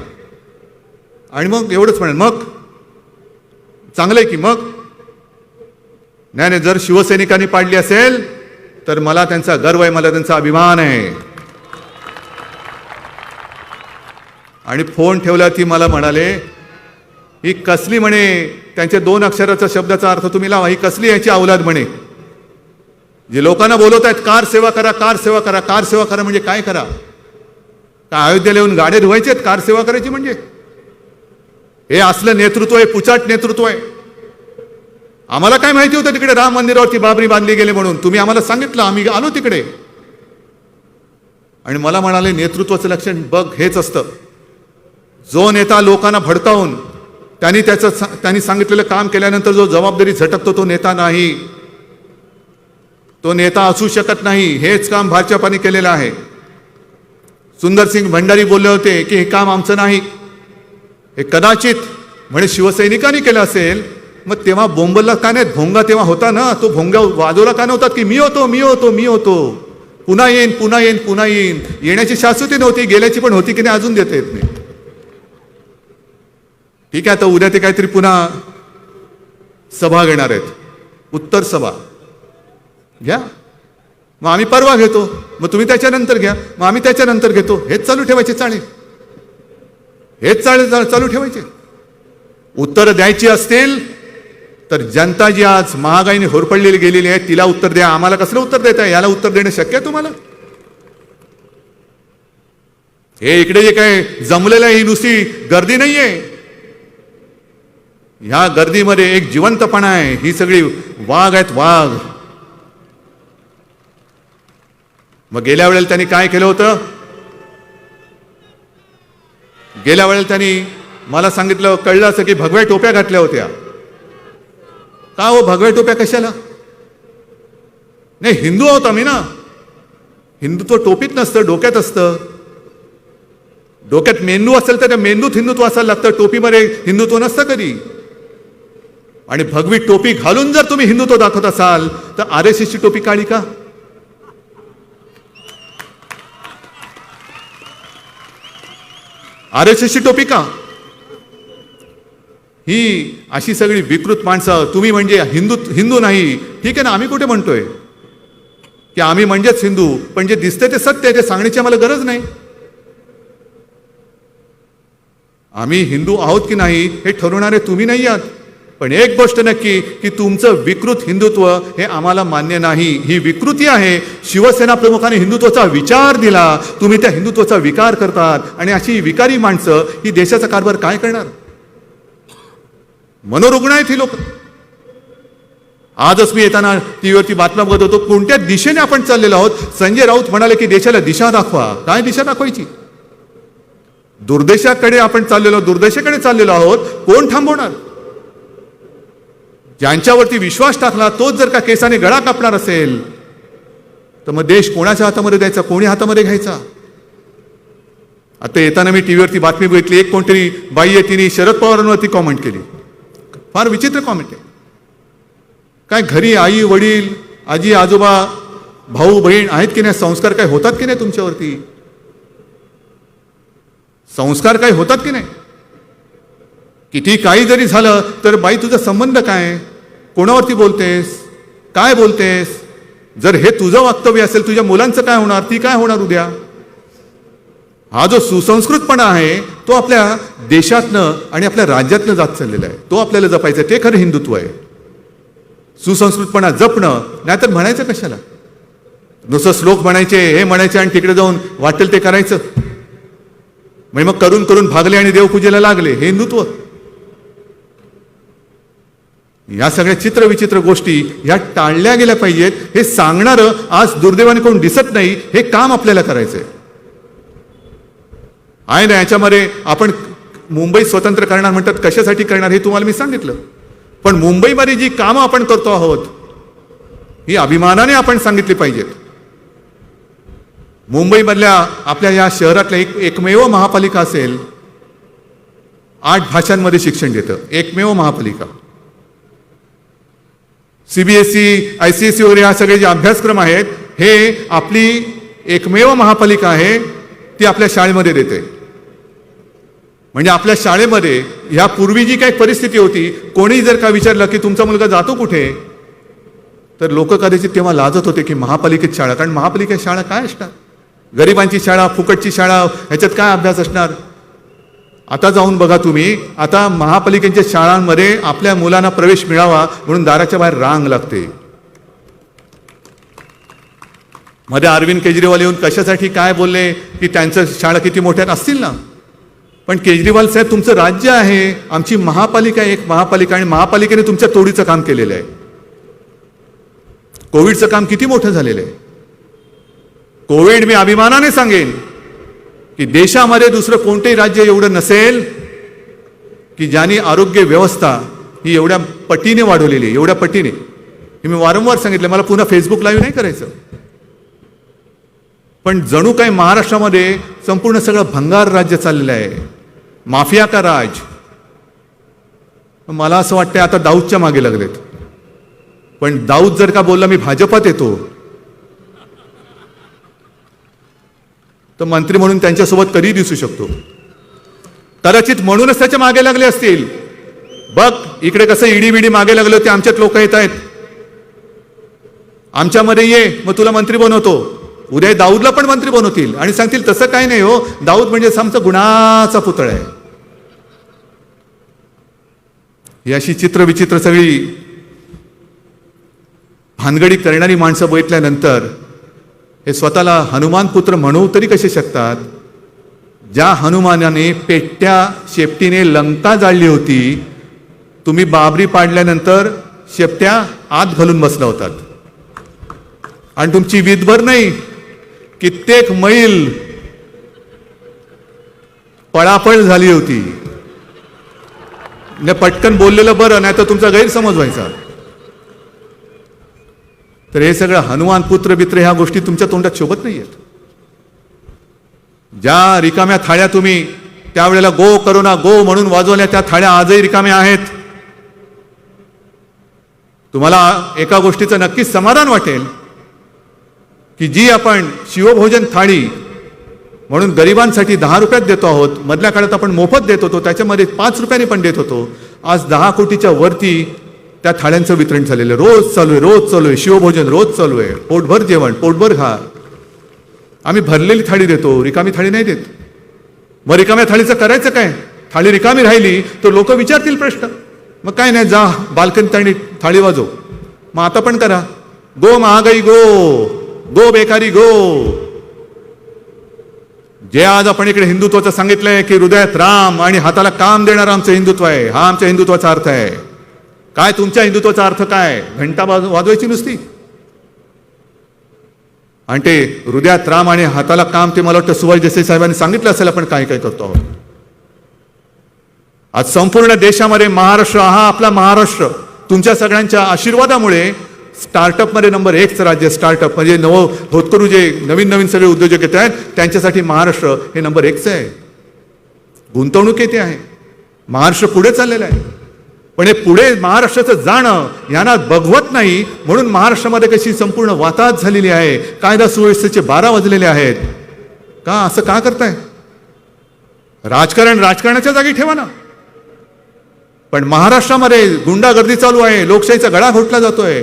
आणि मग एवढंच म्हणाल, मग चांगलंय की मग? नाही नाही, जर शिवसैनिकांनी पाडली असेल तर मला त्यांचा गर्व आहे, मला त्यांचा अभिमान आहे. आणि फोन ठेवला ती मला म्हणाले, ही कसली म्हणे, त्यांच्या 2 अक्षराचा शब्दाचा अर्थ तुम्ही लावा, ही कसली याची अवलाद म्हणे. जे लोकांना बोलवत आहेत कार सेवा करा, कार सेवा करा, कार सेवा करा, म्हणजे काय करा? काय अयोध्येला येऊन गाड्या धुवायचे आहेत कार सेवा करायची म्हणजे? हे असलं नेतृत्व आहे, पुचाट नेतृत्व आहे. आम्हाला काय माहिती होतं तिकडे राम मंदिरावरती बाबरी बांधली गेली म्हणून? तुम्ही आम्हाला सांगितलं, आम्ही आलो तिकडे. आणि मला म्हणाले नेतृत्वाचं लक्षण बघ हेच असतं, जो नेता लोकांना भडकावून त्यांनी सांगितलेलं काम केल्यानंतर जो जबाबदारी झटकतो तो नेता नाही, तो नेता असू शकत नाही. हेच काम भाजपाने केलेलं आहे. सुंदरसिंग भंडारी बोलले होते की हे काम आमचं नाही, हे कदाचित म्हणे शिवसैनिकांनी केलं असेल. मग तेव्हा बोंबलला का नाही? भोंगा तेव्हा होता ना, तो भोंगा वाजवला का नव्हता की मी होतो मी होतो मी होतो, पुन्हा येईन पुन्हा येईन पुन्हा येईन? येण्याची शाश्वती नव्हती, गेल्याची पण होती की नाही अजून देता येत नाही. ठीक आहे, आता उद्या ते काहीतरी पुन्हा सभा घेणार आहेत, उत्तर सभा घ्या, मग आम्ही परवा घेतो, मग तुम्ही त्याच्यानंतर घ्या, मग आम्ही त्याच्यानंतर घेतो. हेच चालू ठेवायचे चाळे, हेच चाळे चालू ठेवायचे. उत्तर द्यायची असतील तर जनता जी आज महागाईने होरपडलेली गेलेली आहे तिला उत्तर द्या. आम्हाला कसलं उत्तर देत आहे? याला उत्तर देणं शक्य आहे तुम्हाला? हे इकडे जे काय जमलेलं आहे ही नुसती गर्दी नाहीये, ह्या गर्दीमध्ये एक जिवंतपणा आहे. ही सगळी वाघ आहेत, वाघ. मग गेल्या वेळेला त्यांनी काय केलं होतं? गेल्या वेळेला त्यांनी मला सांगितलं, कळलं असं की भगव्या टोप्या घातल्या होत्या. का हो भगव्या टोप्या कशाला? नाही, हिंदू आहोत आम्ही ना. हिंदुत्व टोपीत नसतं, डोक्यात असतं. डोक्यात मेंदू असेल तर त्या मेंदूत हिंदुत्व असायला लागतं, टोपीमध्ये हिंदुत्व नसतं कधी. आणि भगवी टोपी घालून जर तुम्ही हिंदुत्व दाखवत असाल तर RSSची टोपी काढी का? RSSची टोपी का? ही अशी सगळी विकृत माणसं. तुम्ही म्हणजे हिंदू नाही, ठीक आहे ना, आम्ही कुठे म्हणतोय की आम्ही म्हणजेच हिंदू, पण जे दिसते ते सत्य आहे, ते सांगण्याची आम्हाला गरज नाही. आम्ही हिंदू आहोत की नाही हे ठरवणारे तुम्ही नाही आहात. पण एक गोष्ट नक्की की तुमचं विकृत हिंदुत्व हे आम्हाला मान्य नाही. ही विकृती आहे. शिवसेना प्रमुखांनी हिंदुत्वाचा विचार दिला, तुम्ही त्या हिंदुत्वाचा विकार करतात. आणि अशी विकारी माणसं ही देशाचा कारभार काय करणार? मनोरुग्ण आहेत ही लोक. आजच मी येताना टीव्हीवरती बातम्या बघत होतो, कोणत्या दिशेने आपण चाललेलो आहोत. संजय राऊत म्हणाले की देशाला दिशा दाखवा. काय दिशा दाखवायची? दुर्देशाकडे आपण चाललेलो, दुर्देशाकडे चाललेलो आहोत. कोण थांबवणार? ज्यांच्यावरती विश्वास टाकला तोच जर का केसाने गळा कापणार असेल तर मग देश कोणाच्या हातामध्ये द्यायचा, कोणी हातामध्ये घ्यायचा? आता येताना मी टीव्हीवरती बातमी बघितली. एक कोणतरी बाई आहे, तिने शरद पवारांवरती कॉमेंट केली. फार विचित्र कॉमेंट आहे. काय घरी आई वडील आजी आजोबा भाऊ बहीण आहेत की नाही? संस्कार काय होतात की नाही तुमच्यावरती? संस्कार काय होतात की नाही? किती काही जरी झालं तर बाई तुझा संबंध काय? कोणावरती बोलतेस? काय बोलतेस? जर हे तुझं वक्तव्य असेल, तुझ्या मुलांचं काय होणार? ती काय होणार उद्या? हा जो सुसंस्कृतपणा आहे तो आपल्या देशातनं आणि आपल्या राज्यातनं जात चाललेला आहे. तो आपल्याला जपायचा आहे. ते खरं हिंदुत्व आहे. सुसंस्कृतपणा जपणं, नाहीतर म्हणायचं कशाला? नुसतं श्लोक म्हणायचे, हे म्हणायचे आणि तिकडे जाऊन वाटेल ते करायचं. म्हणजे मग करून करून भागले आणि देवपूजेला लागले. हे हिंदुत्व? या सगळ्या चित्रविचित्र गोष्टी ह्या टाळल्या गेल्या पाहिजेत. हे सांगणारं आज दुर्दैवाने कोण दिसत नाही. हे काम आपल्याला करायचंय आहे ना. याच्यामध्ये आपण मुंबई स्वतंत्र करणार म्हणतात, कशासाठी करणार हे तुम्हाला मी सांगितलं. पण मुंबईमध्ये जी कामं आपण करतो आहोत ही अभिमानाने आपण सांगितली पाहिजेत. मुंबईमधल्या आपल्या या शहरातल्या एकमेव महापालिका असेल 8 भाषांमध्ये शिक्षण देतं. एकमेव महापालिका. CBSE ICSE वगैरे हा सगळे जे अभ्यासक्रम आहेत हे आपली एकमेव महापालिका आहे, ती आपल्या शाळेमध्ये देते. म्हणजे आपल्या शाळेमध्ये यापूर्वी जी काही परिस्थिती होती, कोणी जर का विचारलं की तुमचा मुलगा जातो कुठे, तर लोक कदाचित तेव्हा लाजत होते की महापालिकेत शाळा. कारण महापालिकेत शाळा काय असणार? गरिबांची शाळा, फुकटची शाळा, ह्याच्यात काय अभ्यास असणार? आता जाऊन बघा तुम्ही, आता महापालिकेच्या शाळांमध्ये आपल्या मुलांना प्रवेश मिळावा म्हणून दाराच्या बाहेर रांग लागते. मध्ये अरविंद केजरीवाल येऊन कशासाठी काय बोलले की त्यांचं शाळा किती मोठ्यात असतील ना. पण केजरीवाल साहेब, तुमचं राज्य आहे, आमची महापालिका आहे, एक महापालिका, आणि महापालिकेने तुमच्या तोडीचं काम केलेलं आहे. कोविडचं काम किती मोठं झालेलं आहे. कोविड, मी अभिमानाने सांगेन की देशामध्ये दुसरं कोणतेही राज्य एवढं नसेल की ज्यांनी आरोग्य व्यवस्था ही एवढ्या पटीने वाढवलेली आहे. एवढ्या पटीने. हे मी वारंवार सांगितलं, मला पुन्हा फेसबुक लाईव्ह नाही करायचं. पण जणू काही महाराष्ट्रामध्ये संपूर्ण सगळं भंगार राज्य चाललेलं आहे. माफिया का राज. मला असं वाटतं आता दाऊदच्या मागे लागलेत. पण दाऊद जर का बोलला मी भाजपात येतो, तर मंत्री म्हणून त्यांच्यासोबत कधी दिसू शकतो. कदाचित म्हणूनच त्याच्या मागे लागले असतील. बघ इकडे कसं ईडी मागे लागले होते, आमच्यात लोक येत आहेत, आमच्यामध्ये ये, मग तुला मंत्री बनवतो. उद्या दाऊदला पण मंत्री बनवतील आणि सांगतील तसं काय नाही हो, दाऊद म्हणजे आमचा गुणाचा पुतळा आहे. ही अशी चित्रविचित्र सगळी भानगडी करणारी माणसं बघितल्यानंतर हे स्वतःला हनुमान पुत्र म्हणू तरी कसे शकतात? ज्या हनुमानाने पेट्या शेपटीने लंका जाळली होती, तुम्ही बाबरी पाडल्यानंतर शेपट्या आत घालून बसला होतात आणि तुमची विधभर नाही कित्येक मैल पळापळ झाली होती. ने पटकन बोललेलं बरं, नाही तर तुमचा गैरसमज व्हायचा. तर हे सगळं हनुमान पुत्र बित्र ह्या गोष्टी तुमच्या तोंडात शोभत नाहीयेत. ज्या रिकाम्या थाळ्या तुम्ही त्यावेळेला गो करोना गो म्हणून वाजवल्या, त्या थाळ्या आजही रिकाम्या आहेत. तुम्हाला एका गोष्टीचं नक्कीच समाधान वाटेल की जी आपण शिवभोजन थाळी म्हणून गरिबांसाठी 10 रुपयात देतो आहोत, मधल्या काळात आपण मोफत देत होतो, त्याच्यामध्ये 5 रुपयांनी पण देत होतो. आज 10 कोटीच्या वरती त्या थाळ्यांचं वितरण झालेलं आहे. रोज चालू आहे, रोज चालू आहे. शिवभोजन रोज चालू आहे. पोटभर जेवण, पोटभर घाल. आम्ही भरलेली थाळी देतो, रिकामी थाळी नाही देत. मग रिकाम्या थाळीचं करायचं काय? थाळी रिकामी राहिली तर लोक विचारतील प्रश्न. मग काय नाही, जा बाल्कनी थाळी वाजव. मग आता पण करा. गो महागाई गो, गो बेकारी गो. जे आज आपण इकडे हिंदुत्वाचं सांगितलंय की हृदयात राम आणि हाताला काम देणारं आमचं हिंदुत्व आहे, हा आमच्या हिंदुत्वाचा अर्थ आहे. काय तुमच्या हिंदुत्वाचा अर्थ काय? घंटा वाजवायची नुसती? आणि ते हृदयात राम आणि हाताला काम ते मला वाटतं सुभाष देसाई साहेबांनी सांगितलं असेल आपण काय काय करतो आहोत. आज संपूर्ण देशामध्ये महाराष्ट्र हा आपला महाराष्ट्र तुमच्या सगळ्यांच्या आशीर्वादामुळे स्टार्टअपमध्ये नंबर 1चं राज्य. स्टार्टअप म्हणजे होतकरू जे नवीन नवीन सगळे उद्योजक येत आहेत त्यांच्यासाठी महाराष्ट्र हे नंबर 1चं आहे. गुंतवणूक येते आहे, महाराष्ट्र पुढे चाललेला आहे. पण हे पुढे महाराष्ट्राचं जाणं यांना बघवत नाही, म्हणून महाराष्ट्रामध्ये कशी संपूर्ण वाताहत झालेली आहे. कायदा सुव्यवस्थेचे 12 वाजलेले आहेत. का असं का करताय? राजकारण राजकारणाच्या जागी ठेवा ना. पण महाराष्ट्रामध्ये गुंडागर्दी चालू आहे, लोकशाहीचा गळा घोटला जातोय.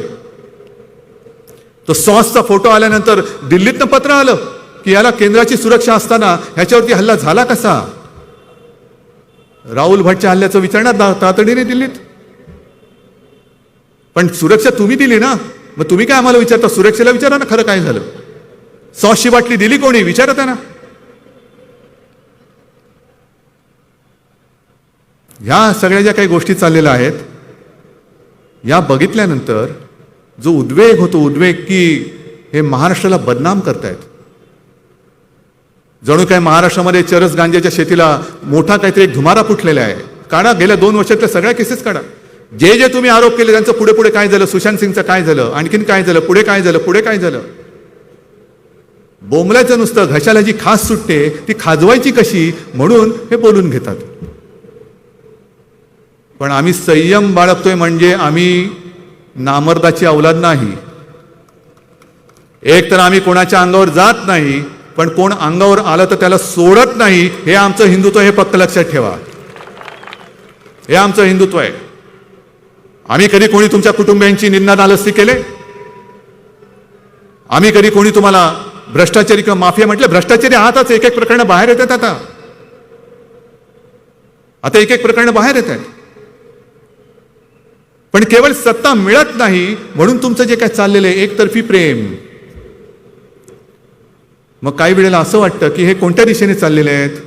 तो सॉसचा फोटो आल्यानंतर दिल्लीतनं पत्र आलं की याला केंद्राची सुरक्षा असताना ह्याच्यावरती हल्ला झाला कसा. राहुल भटच्या हल्ल्याचं विचारणार तातडीने दिल्लीत. पण सुरक्षा तुम्ही दिली ना, मग तुम्ही काय आम्हाला विचारता? सुरक्षेला विचारा ना खरं काय झालं. सॉसची बाटली दिली कोणी विचारत आहे ना. ह्या सगळ्या ज्या काही गोष्टी चाललेल्या आहेत या बघितल्यानंतर जो उद्वेग होतो, उद्वेग की हे महाराष्ट्राला बदनाम करतायत. जणू काय महाराष्ट्रामध्ये चरस गांजाच्या शेतीला मोठा काहीतरी एक धुमारा फुटलेला आहे. काढा गेल्या 2 वर्षातल्या सगळ्या केसेस काढा. जे जे तुम्ही आरोप केले त्यांचं पुढे पुढे काय झालं, सुशांत सिंगचं काय झालं, आणखीन काय झालं, पुढे काय झालं, पुढे काय झालं. बोंबलायचं नुसतं, घशाला जी खास सुटते ती खाजवायची कशी म्हणून हे बोलून घेतात. पण आम्ही संयम बाळगतोय म्हणजे आम्ही नामर्दाची औलाद नाही. एक तर आम्ही कोणाच्या अंगावर जात नाही, पण कोण अंगावर आलं तर त्याला सोडत नाही. हे आमचं हिंदुत्व, हे पक्क लक्षात ठेवा. हे आमचं हिंदुत्व आहे. आम्ही कधी कोणी तुमच्या कुटुंबियांची निंदा नालस्ती केले? आम्ही कधी कोणी तुम्हाला भ्रष्टाचारी किंवा माफिया म्हटलं? भ्रष्टाचारी आहातच. एक एक प्रकरणं बाहेर येतात. आता एक एक प्रकरणं बाहेर येत आहेत. पण केवळ सत्ता मिळत नाही म्हणून तुमचं जे काय चाललेलं आहे एकतर्फी प्रेम. मग काही वेळेला असं वाटतं की हे कोणत्या दिशेने चाललेले आहेत.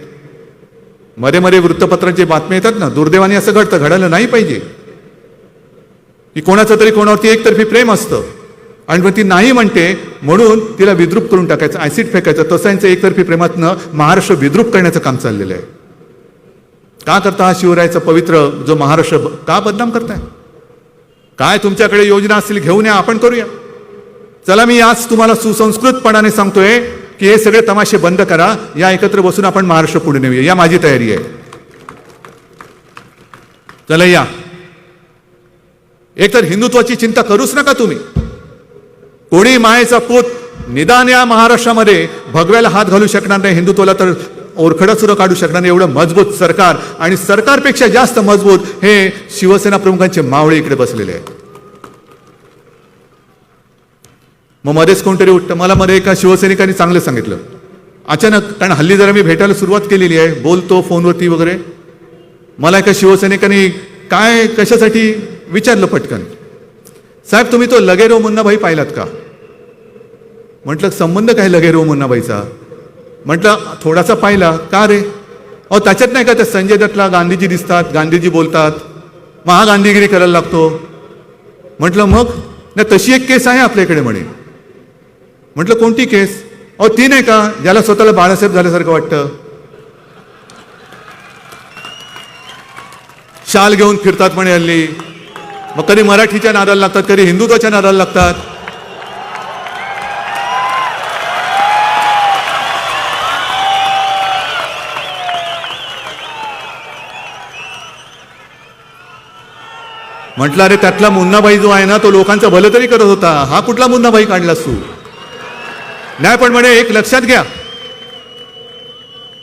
मध्ये मध्ये वृत्तपत्रांचे बातम्या येतात ना, दुर्दैवाने असं घडतं, घडायला नाही पाहिजे, की कोणाचं तरी कोणावरती एकतर्फी प्रेम असतं आणि मग ती नाही म्हणते म्हणून तिला विद्रूप करून टाकायचं, ऍसिड फेकायचं. तसं यांचं एकतर्फी प्रेमातनं महाराष्ट्र विद्रूप करण्याचं काम चाललेलं आहे. का करता हा शिवरायाचा पवित्र जो महाराष्ट्र का बदनाम करताय? काय तुमच्याकडे योजना असतील घेऊन या, आपण करूया. चला मी आज तुम्हाला सुसंस्कृतपणाने सांगतोय की हे सगळे तमाशे बंद करा, या एकत्र बसून आपण महाराष्ट्र पुढे नेऊया. या माझी तयारी आहे. चला या. एकतर हिंदुत्वाची चिंता करूच नका तुम्ही. कोणी मायेचा पूत निदान या महाराष्ट्रामध्ये भगव्याला हात घालू शकणार नाही, हिंदुत्वाला तर ओरखडा सुद्धा काढू शकणार नाही. एवढं मजबूत सरकार, आणि सरकारपेक्षा जास्त मजबूत हे शिवसेना प्रमुखांचे मावळे इकडे बसलेले आहेत. मग मध्येच कोणतरी उठतं. मला मध्ये एका शिवसैनिकांनी चांगलं सांगितलं अचानक, कारण हल्ली जरा मी भेटायला सुरुवात केलेली आहे, बोलतो फोनवरती वगैरे. मला एका शिवसैनिकांनी काय कशासाठी विचारलं पटकन, साहेब तुम्ही तो लगेरो मुन्नाभाई पाहिलात का? म्हटलं संबंध काय लगेरो मुन्नाभाईचा? म्हटलं थोडासा पाहिला. का रे? अहो त्याच्यात नाही का त्या संजय दत्तला गांधीजी दिसतात, गांधीजी बोलतात, मग हा गांधीगिरी करायला लागतो. म्हटलं मग नाही तशी एक केस आहे आपल्याकडे म्हणे. म्हटलं कोणती केस? अहो ती नाही का ज्याला स्वतःला बाळासाहेब झाल्यासारखं वाटतं, शाल घेऊन फिरतात म्हणे हल्ली. मग कधी मराठीच्या नादाला लागतात, कधी हिंदुत्वाच्या नादाला लागतात. म्हटलं अरे त्यातला मुन्नाबाई जो आहे ना तो लोकांचं भलं तरी करत होता, हा कुठला मुन्नाबाई काढलास तू? नाही पण म्हणे एक लक्षात घ्या.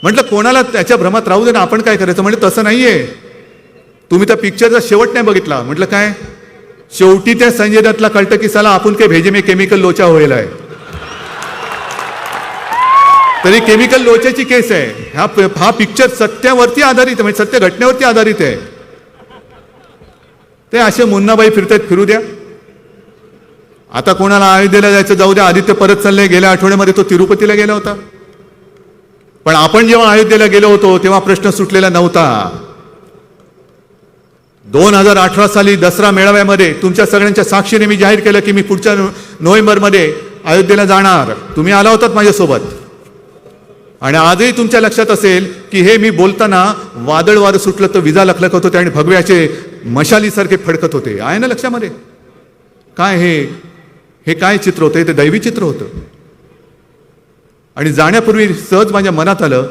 म्हटलं कोणाला त्याच्या भ्रमात राहू दे ना, आपण काय करायचं? म्हणजे तसं नाहीये, तुम्ही त्या पिक्चरचा शेवट नाही बघितला. म्हटलं काय? शेवटी त्या संजय दत्तला कळतं की साला आपण के भेजे में केमिकल लोचा होईल आहे. तरी केमिकल लोच्याची केस आहे. हा पिक्चर सत्यावरती आधारित, म्हणजे सत्य घटनेवरती आधारित आहे. ते असे मुन्नाबाई फिरतात, फिरू द्या. आता कोणाला अयोध्येला जायचं जाऊ द्या. आदित्य परत चाललंय. गेल्या आठवड्यामध्ये तो तिरुपतीला गेला होता. पण आपण जेव्हा अयोध्येला गेलो होतो तेव्हा प्रश्न सुटलेला नव्हता. 2018 साली दसरा मेळाव्यामध्ये तुमच्या सगळ्यांच्या साक्षीने मी जाहीर केलं की मी पुढच्या नोव्हेंबरमध्ये अयोध्येला जाणार, तुम्ही आला होतात माझ्यासोबत. आणि आजही तुमच्या लक्षात असेल की हे मी बोलताना वादळ वारं सुटलं तर विजा लखलखत होते आणि भगव्याचे मशालीसारखे फडकत होते. आहे ना लक्षामध्ये? काय हे काय चित्र होतं? ते दैवी चित्र होतं. आणि जाण्यापूर्वी सहज माझ्या मनात आलं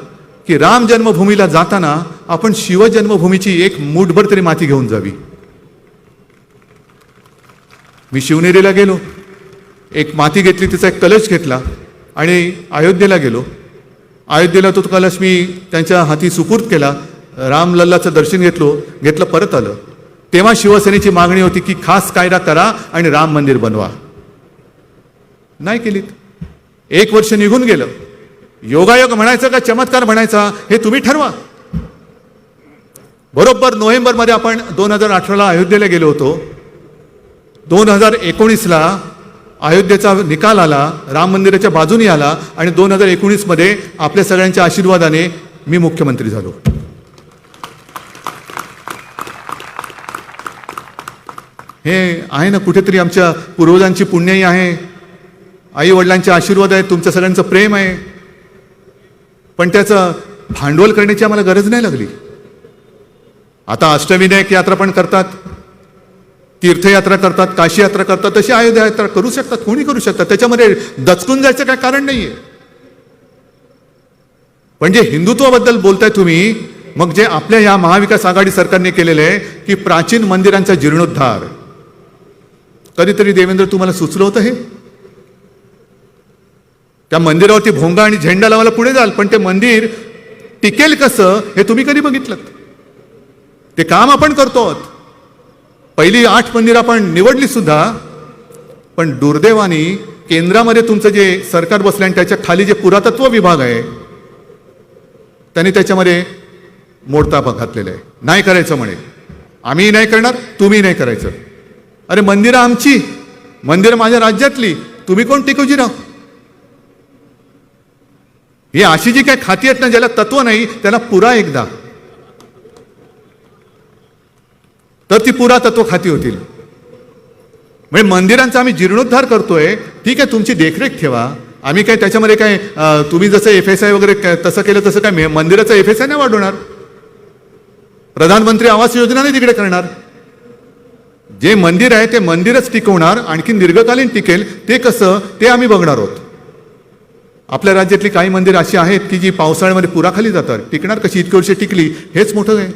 की राम जन्मभूमीला जाताना आपण शिवजन्मभूमीची एक मूठभर तरी माती घेऊन जावी. मी शिवनेरीला गेलो, एक माती घेतली, तिचा एक कलश घेतला आणि अयोध्येला गेलो. अयोध्येला तो कलश मी त्यांच्या हाती सुपूर्द केला. रामलल्लाचं दर्शन घेतलं परत आलं. तेव्हा शिवसेनेची मागणी होती की खास कायदा करा आणि राम मंदिर बनवा. नाही केलीत. 1 वर्ष निघून गेलं. योगायोग म्हणायचं का चमत्कार म्हणायचा हे तुम्ही ठरवा. बरोबर नोव्हेंबरमध्ये आपण 2018ला अयोध्येला गेलो होतो. 2019ला अयोध्येचा निकाल आला, राम मंदिराच्या बाजूने आला आणि 2019मध्ये आपल्या सगळ्यांच्या आशीर्वादाने मी मुख्यमंत्री झालो. हे आहे ना कुठेतरी आमच्या पूर्वजांची पुण्याई आहे, आई वडिलांचे आशीर्वाद आहेत, तुमच्या सगळ्यांचं प्रेम आहे. पण त्याचं भांडवल करण्याची आम्हाला गरज नाही लागली. आता अष्टविनायक यात्रा पण करतात, तीर्थयात्रा करतात, काशी यात्रा करतात, तशी अयोध्या यात्रा करू शकतात, कोणी करू शकतात. त्याच्यामध्ये दचकून जायचं काय कारण नाहीये. पण जे हिंदुत्वाबद्दल बोलताय तुम्ही, मग जे आपल्या या महाविकास आघाडी सरकारने केलेलं आहे की प्राचीन मंदिरांचा जीर्णोद्धार, कधीतरी देवेंद्र तुम्हाला सुचलं होतं हे? त्या मंदिरावरती भोंगा आणि झेंडा लावायला पुढे जाल, पण ते मंदिर टिकेल कसं हे तुम्ही कधी बघितलं? ते काम आपण करतो आहोत. पहिली 8 मंदिर आपण निवडली सुद्धा, पण दुर्दैवाने केंद्रामध्ये तुमचं जे सरकार बसलं आणि त्याच्या खाली जे पुरातत्व विभाग आहे त्यांनी त्याच्यामध्ये मोडताप घातलेला आहे. नाही करायचं म्हणे. आम्ही नाही करणार, तुम्ही नाही करायचं. अरे मंदिरं आमची, मंदिरं माझ्या राज्यातली, तुम्ही कोण टिकवजी राव? ही अशी जी काय खाती आहेत ना ज्याला तत्व नाही, त्याला पुरा एकदा, तर ती पुरातत्व खाती होतील. म्हणजे मंदिरांचा आम्ही जीर्णोद्धार करतोय, ठीक आहे, तुमची देखरेख ठेवा. आम्ही काय त्याच्यामध्ये काय तुम्ही जसं FSI वगैरे तसं केलं तसं काय मंदिराचं FSI नाही वाढवणार. प्रधानमंत्री आवास योजना नाही तिकडे करणार. जे मंदिर आहे ते मंदिरच टिकवणार, आणखी दीर्घकालीन टिकेल ते कसं ते आम्ही बघणार आहोत. आपल्या राज्यातली काही मंदिर अशी आहेत की जी पावसाळ्यामध्ये पुराखाली जातात, टिकणार कशी? इतकी वर्षे टिकली, हेच मोठं आहे.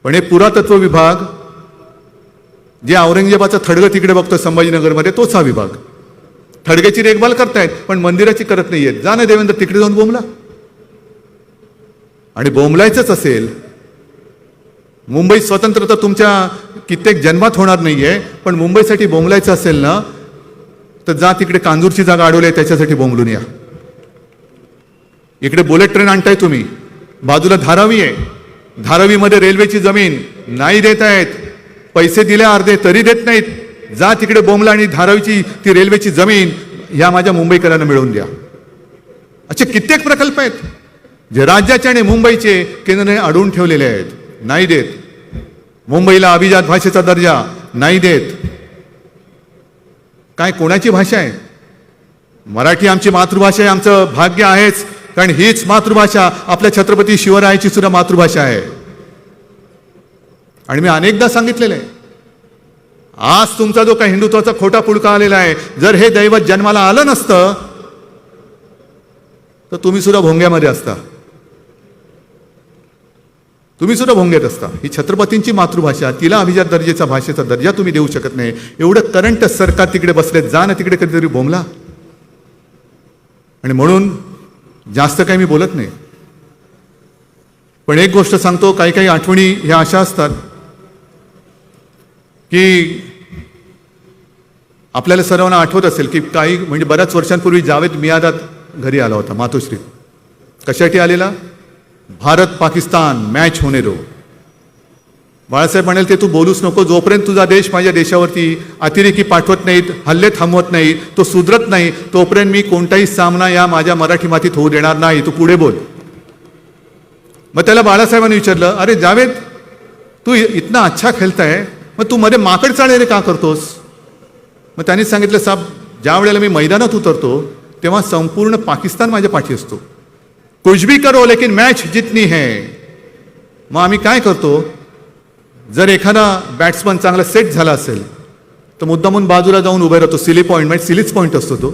पण हे पुरातत्व विभाग जे औरंगजेबाचं थडगं तिकडे बघतो संभाजीनगरमध्ये, तोच हा विभाग. थडग्याची देखभाल करतायत पण मंदिराची करत नाहीयेत. जा ना देवेंद्र, तिकडे जाऊन बोंबला. आणि बोंबलायचंच असेल, मुंबई स्वतंत्र तर तुमच्या कित्येक जन्मात होणार नाहीये, पण मुंबईसाठी बोंबलायचं असेल ना तर जा तिकडे कांजूरची जागा अडवली आहे त्याच्यासाठी बोंबलून या. इकडे बुलेट ट्रेन आणताय तुम्ही, बाजूला धारावी आहे, धारावीमध्ये रेल्वेची जमीन नाही देत आहेत, पैसे दिले अर्धे तरी देत नाहीत. जा तिकडे बोंबला आणि धारावीची ती रेल्वेची जमीन ह्या माझ्या मुंबईकरांना मिळवून द्या. असे कित्येक प्रकल्प आहेत जे राज्याचे आणि मुंबईचे केंद्राने अडवून ठेवलेले आहेत, नाही देत. मुंबईला अभिजात भाषेचा दर्जा नाही देत. काय कोणाची भाषा आहे? मराठी आमची मातृभाषा आहे, आमचं भाग्य आहेच, कारण हीच मातृभाषा आपल्या छत्रपती शिवरायाची सुद्धा मातृभाषा आहे. आणि मी अनेकदा सांगितलेलं आहे, आज तुमचा जो काही हिंदुत्वाचा खोटा पुळका आलेला आहे, जर हे दैवत जन्माला आलं नसतं तर तुम्ही सुद्धा भोंग्यामध्ये असता, तुम्ही सुद्धा भोंग्यात असता. ही छत्रपतींची मातृभाषा, तिला अभिजात दर्जेचा भाषेचा दर्जा तुम्ही देऊ शकत नाही. एवढं करंट सरकार तिकडे बसले, जा ना तिकडे कधीतरी बोंबला. आणि म्हणून जास्त काही मी बोलत नाही, पण एक गोष्ट सांगतो, काही काही आठवणी ह्या अशा असतात की आपल्याला सर्वांना आठवत असेल की काही म्हणजे बऱ्याच वर्षांपूर्वी जावेद मियादाद घरी आला होता मातोश्री. कशासाठी आलेला? भारत पाकिस्तान मॅच होणे दो. बाळासाहेब म्हणाले ते तू बोलूच नको, जोपर्यंत तुझा देश माझ्या देशावरती अतिरेकी पाठवत नाहीत, हल्ले थांबवत नाही, तो सुधरत नाही, तोपर्यंत मी कोणताही सामना या माझ्या मराठी मातीत होऊ देणार नाही, तू पुढे बोल. मग त्याला बाळासाहेबांनी विचारलं, अरे जावेद तू इतना अच्छा खेळताय, मग तू मध्ये माकड चाळणे का करतोस? मग त्यांनी सांगितलं, साहेब ज्या वेळेला मी मैदानात उतरतो तेव्हा संपूर्ण पाकिस्तान माझ्या पाठी असतो. कुछ भी करो लेकिन मॅच जितनी है. मग आम्ही काय करतो, जर एखादा बॅट्समन चांगला सेट झाला असेल तर मुद्दामून बाजूला जाऊन उभे राहतो. सिली पॉईंट म्हणजे सिलीच पॉईंट असतो तो.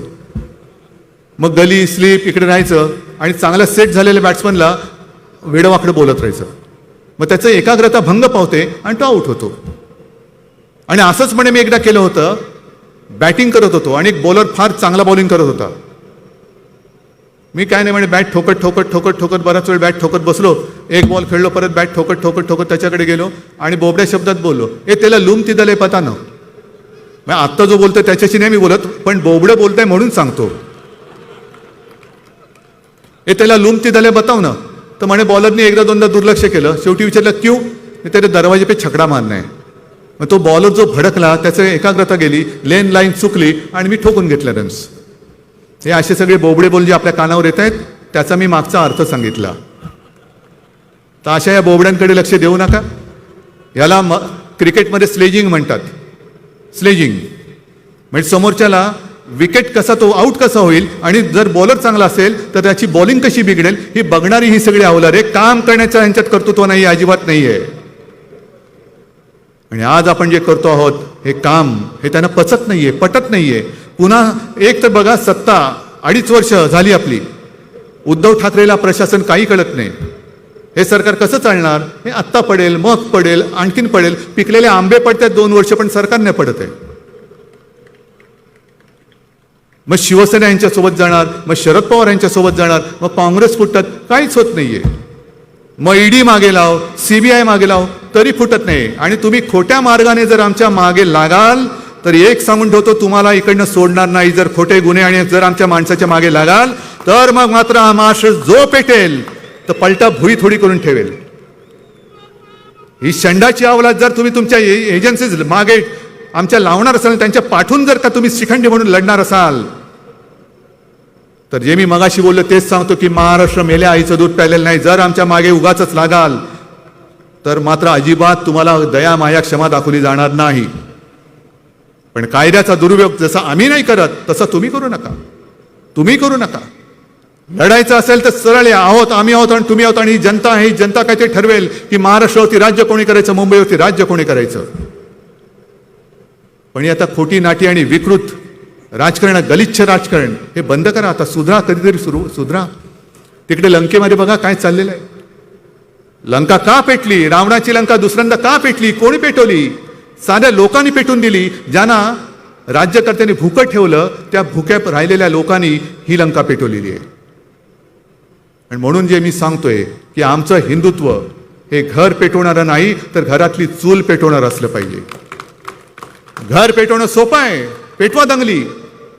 मग गली स्लीप इकडे राहायचं आणि चांगला सेट झालेल्या बॅट्समनला वेडवाकडे बोलत राहायचं. मग त्याचं एकाग्रता भंग पावते आणि तो आऊट होतो. आणि असंच म्हणे मी एकदा केलं होतं, बॅटिंग करत होतो आणि एक बॉलर फार चांगला बॉलिंग करत होता. मी काय नाही म्हणे बॅट ठोकत ठोकत ठोकत ठोकत बराच वेळ बॅट ठोकत बसलो. एक बॉल खेळलो, परत बॅट ठोकत ठोकत ठोकत त्याच्याकडे गेलो आणि बोबड्या शब्दात बोललो, त्याला लूम तिदले पता न. मग आत्ता जो बोलतोय त्याच्याशी नाही मी बोलत, पण बोबडं बोलताय म्हणून सांगतो. त्याला लूम तिदले बताव ना. तर म्हणे बॉलरने एकदा दोनदा दुर्लक्ष केलं. शेवटी विचारलं क्यू. त्याच्या दरवाजे पे छकडा मारणार. मग तो बॉलर जो भडकला त्याचं एकाग्रता गेली, लेन लाईन चुकली आणि मी ठोकून घेतल्या रन्स. हे असे सगळे बोबडे बोल जे आपल्या कानावर येत आहेत त्याचा मी मागचा अर्थ सांगितला. तर अशा या बोबड्यांकडे लक्ष देऊ नका. याला क्रिकेटमध्ये स्लेजिंग म्हणतात. स्लेजिंग म्हणजे समोरच्याला विकेट कसा तो आउट कसा होईल आणि जर बॉलर चांगला असेल तर त्याची बॉलिंग कशी बिघडेल ही बघणारी ही सगळी अवलारे. काम करण्याचा यांच्यात कर्तृत्व नाही, अजिबात नाही आहे. आणि आज आपण जे करतो आहोत हे काम हे त्यांना पचत नाहीये, पटत नाहीये. पुन्हा एक तर बघा, सत्ता 2.5 वर्ष झाली आपली. उद्धव ठाकरेला प्रशासन काही कळत नाही. हे सरकार कसं चालणार? हे आत्ता पडेल, मग पडेल, आणखीन पडेल. पिकलेले आंबे पडतात 2 वर्ष पण सरकार नाही पडत आहे. मग शिवसेना यांच्यासोबत जाणार, मग शरद पवार यांच्यासोबत जाणार, मग काँग्रेस फुटतात, काहीच होत नाहीये. मग ईडी मागे लाव, CBI मागे लाव, तरी फुटत नाही. आणि तुम्ही खोट्या मार्गाने जर आमच्या मागे लागाल तर एक सांगून ठेवतो, तुम्हाला इकडनं सोडणार नाही. जर खोटे गुन्हे आणि जर आमच्या माणसाच्या मागे लागाल तर मग मात्र हा महाराष्ट्र जो पेटेल तर पलटा भुई थोडी करून ठेवेल. ही शंडाची अवलाद जर तुम्ही तुमच्या एजन्सीज मागे आमच्या लावणार असाल, त्यांच्या पाठून जर का तुम्ही शिखंडी म्हणून लढणार असाल तर जे मी मगाशी बोललो तेच सांगतो की महाराष्ट्र मेल्या आईचं दूध प्यायलेलं नाही. जर आमच्या मागे उगाचच लागाल तर मात्र अजिबात तुम्हाला दया माया क्षमा दाखवली जाणार नाही. पण कायद्याचा दुरुपयोग जसा आम्ही नाही करत तसा तुम्ही करू नका. तुम्ही करू नका. लढायचं असेल तर सरळ आहोत, आम्ही आहोत आणि तुम्ही आहोत आणि ही जनता आहे. ही जनता काय ते ठरवेल की महाराष्ट्रावरती राज्य कोणी करायचं, मुंबईवरती राज्य कोणी करायचं. पण आता खोटी नाटी आणि विकृत राजकारण, गलिच्छ राजकारण हे बंद करा. आता सुधरा, कधीतरी सुधरा. तिकडे लंकेमध्ये बघा काय चाललेलं आहे. लंका का पेटली? रावणाची लंका दुसऱ्यांदा का पेटली? कोणी पेटवली? साध्या लोकांनी पेटून दिली. ज्यांना राज्यकर्त्यांनी भुकं ठेवलं त्या भुक्या राहिलेल्या लोकांनी ही लंका पेटवलेली आहे. आणि म्हणून जे मी सांगतोय की आमचं हिंदुत्व हे घर पेटवणारं नाही तर घरातली चूल पेटवणार असलं पाहिजे. घर पेटवणं सोपं आहे, पेटवा दंगली,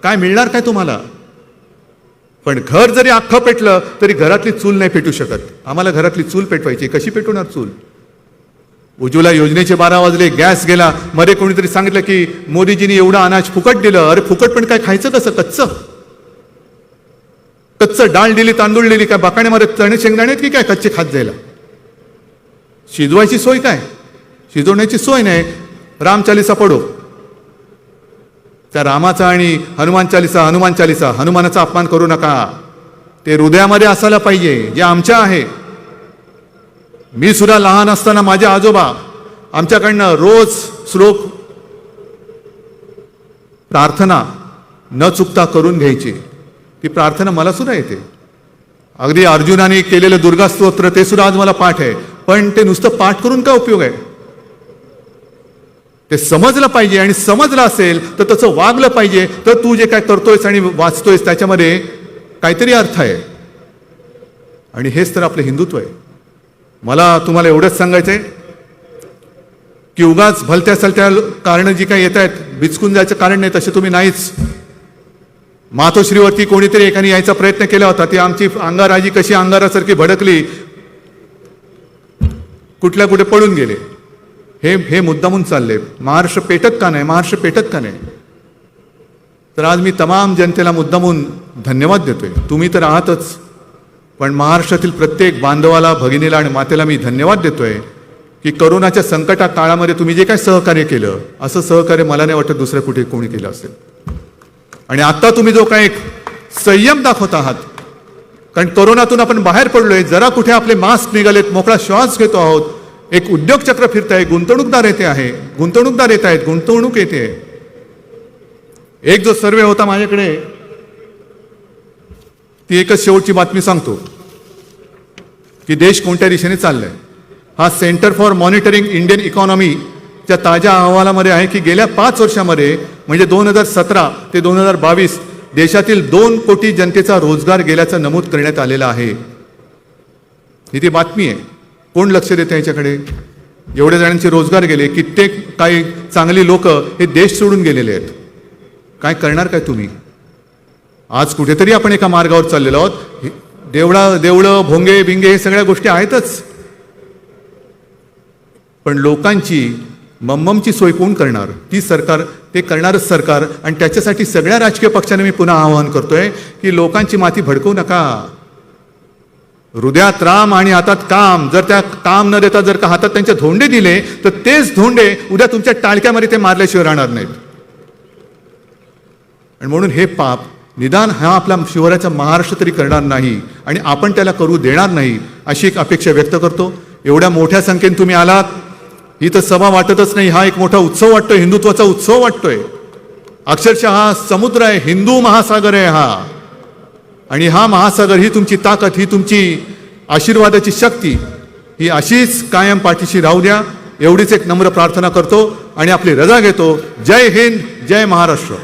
काय मिळणार काय तुम्हाला? पण घर जरी अख्खं पेटलं तरी घरातली चूल नाही पेटू शकत. आम्हाला घरातली चूल पेटवायची. कशी पेटवणार चूल? उज्ज्वला योजनेचे 12 वाजले, गॅस गेला. मध्ये कोणीतरी सांगितलं की मोदीजींनी एवढं अनाज फुकट दिलं. अरे फुकट पण काय खायचं कसं? कच्चं डाळ दिली, तांदूळ दिली, काय बाकाण्यामध्ये चणे शेंगदाणे की काय कच्चे खात जायला? शिजवायची सोय काय? शिजवण्याची सोय नाही. रामचालिसा पडो. त्या रामाचा आणि हनुमान चालिसा, हनुमानाचा अपमान करू नका. ते हृदयामध्ये असायला पाहिजे जे आमच्या आहे. मी सुद्धा लहान असताना माझे आजोबा आमच्याकडनं रोज श्लोक प्रार्थना न चुकता करून घ्यायची. ती प्रार्थना मला सुद्धा येते. अगदी अर्जुनाने केलेलं दुर्गा स्तोत्र ते सुद्धा आज मला पाठ आहे. पण ते नुसतं पाठ करून काय उपयोग आहे? ते समजलं पाहिजे. आणि समजलं असेल तर तसं वागलं पाहिजे. तर तू जे काय करतोयस आणि वाचतोयस त्याच्यामध्ये काहीतरी अर्थ आहे. आणि हेच तर आपलं हिंदुत्व आहे. मला तुम्हाला एवढंच सांगायचंय की उगाच भलत्या सलत्या कारणं जी काही येत आहेत, बिचकून जायचं कारण नाही. तसे तुम्ही नाहीच. मातोश्रीवरती कोणीतरी एकाने यायचा प्रयत्न केला होता. ती आमची अंगाराजी कशी अंगारासारखी भडकली, कुठल्या कुठे पळून गेले. हे मुद्दामून चालले. महाराष्ट्र पेटत का नाही? महाराष्ट्र पेटत का नाही? तर आज मी तमाम जनतेला मुद्दामून धन्यवाद देतोय. तुम्ही तर आहातच, पण महाराष्ट्रातील प्रत्येक बांधवाला, भगिनीला आणि मातेला मी धन्यवाद देतोय की करोनाच्या संकटा काळामध्ये तुम्ही जे काय सहकार्य केलं, असं सहकार्य मला नाही वाटत दुसऱ्या कुठे कोणी केलं असेल. आणि आता तुम्ही जो काही एक संयम दाखवत आहात, कारण कोरोनातून आपण बाहेर पडलोय, जरा कुठे आपले मास्क निघालेत, मोकळा श्वास घेतो आहोत, एक उद्योग चक्र फिरत आहे, गुंतवणूकदार येत आहेत, गुंतवणूक येते. एक जो सर्वे होता माझ्याकडे, ती एकच शेवटची बातमी सांगतो की देश कोणत्या दिशेने चाललाय. हा सेंटर फॉर मॉनिटरिंग इंडियन इकॉनॉमीच्या ताज्या अहवालामध्ये आहे की गेल्या 5 वर्षामध्ये म्हणजे 2017 ते 2022 देशातील 2 कोटी जनतेचा रोजगार गेल्याचं नमूद करण्यात आलेलं आहे. ही ती बातमी आहे. कोण लक्ष देतं याच्याकडे? एवढ्या जणांचे रोजगार गेले, कित्येक काही चांगली लोक हे देश सोडून गेलेले आहेत. काय करणार काय तुम्ही? आज कुठेतरी आपण एका मार्गावर चाललेलो आहोत. देवळं भोंगे बिंगे हे सगळ्या गोष्टी आहेतच, पण लोकांची मम्ममची सोय कोण करणार? ती सरकार, ते करणारच सरकार. आणि त्याच्यासाठी सगळ्या राजकीय पक्षांना मी पुन्हा आवाहन करतोय की लोकांची माती भडकवू नका. हृदयात राम आणि हातात काम, जर त्या काम न देता जर का हातात त्यांचे धोंडे दिले तर तेच धोंडे उद्या तुमच्या टाळक्यामध्ये ते मारल्याशिवाय राहणार नाहीत. आणि म्हणून हे पाप निदान हा आपला शिवराचा महाराष्ट्र तरी करणार नाही आणि आपण त्याला करू देणार नाही, अशी एक अपेक्षा व्यक्त करतो. एवढ्या मोठ्या संख्येने तुम्ही आलात, ही तर सभा वाटतच नाही, हा एक मोठा उत्सव वाटतोय, हिंदुत्वाचा उत्सव वाटतोय. अक्षरशः हा समुद्र आहे, हिंदू महासागर आहे हा. आणि हा महासागर, ही तुमची ताकद, ही तुमची आशीर्वादाची शक्ती, ही अशीच कायम पाठीशी राहू द्या, एवढीच एक नम्र प्रार्थना करतो आणि आपली रजा घेतो. जय हिंद, जय महाराष्ट्र.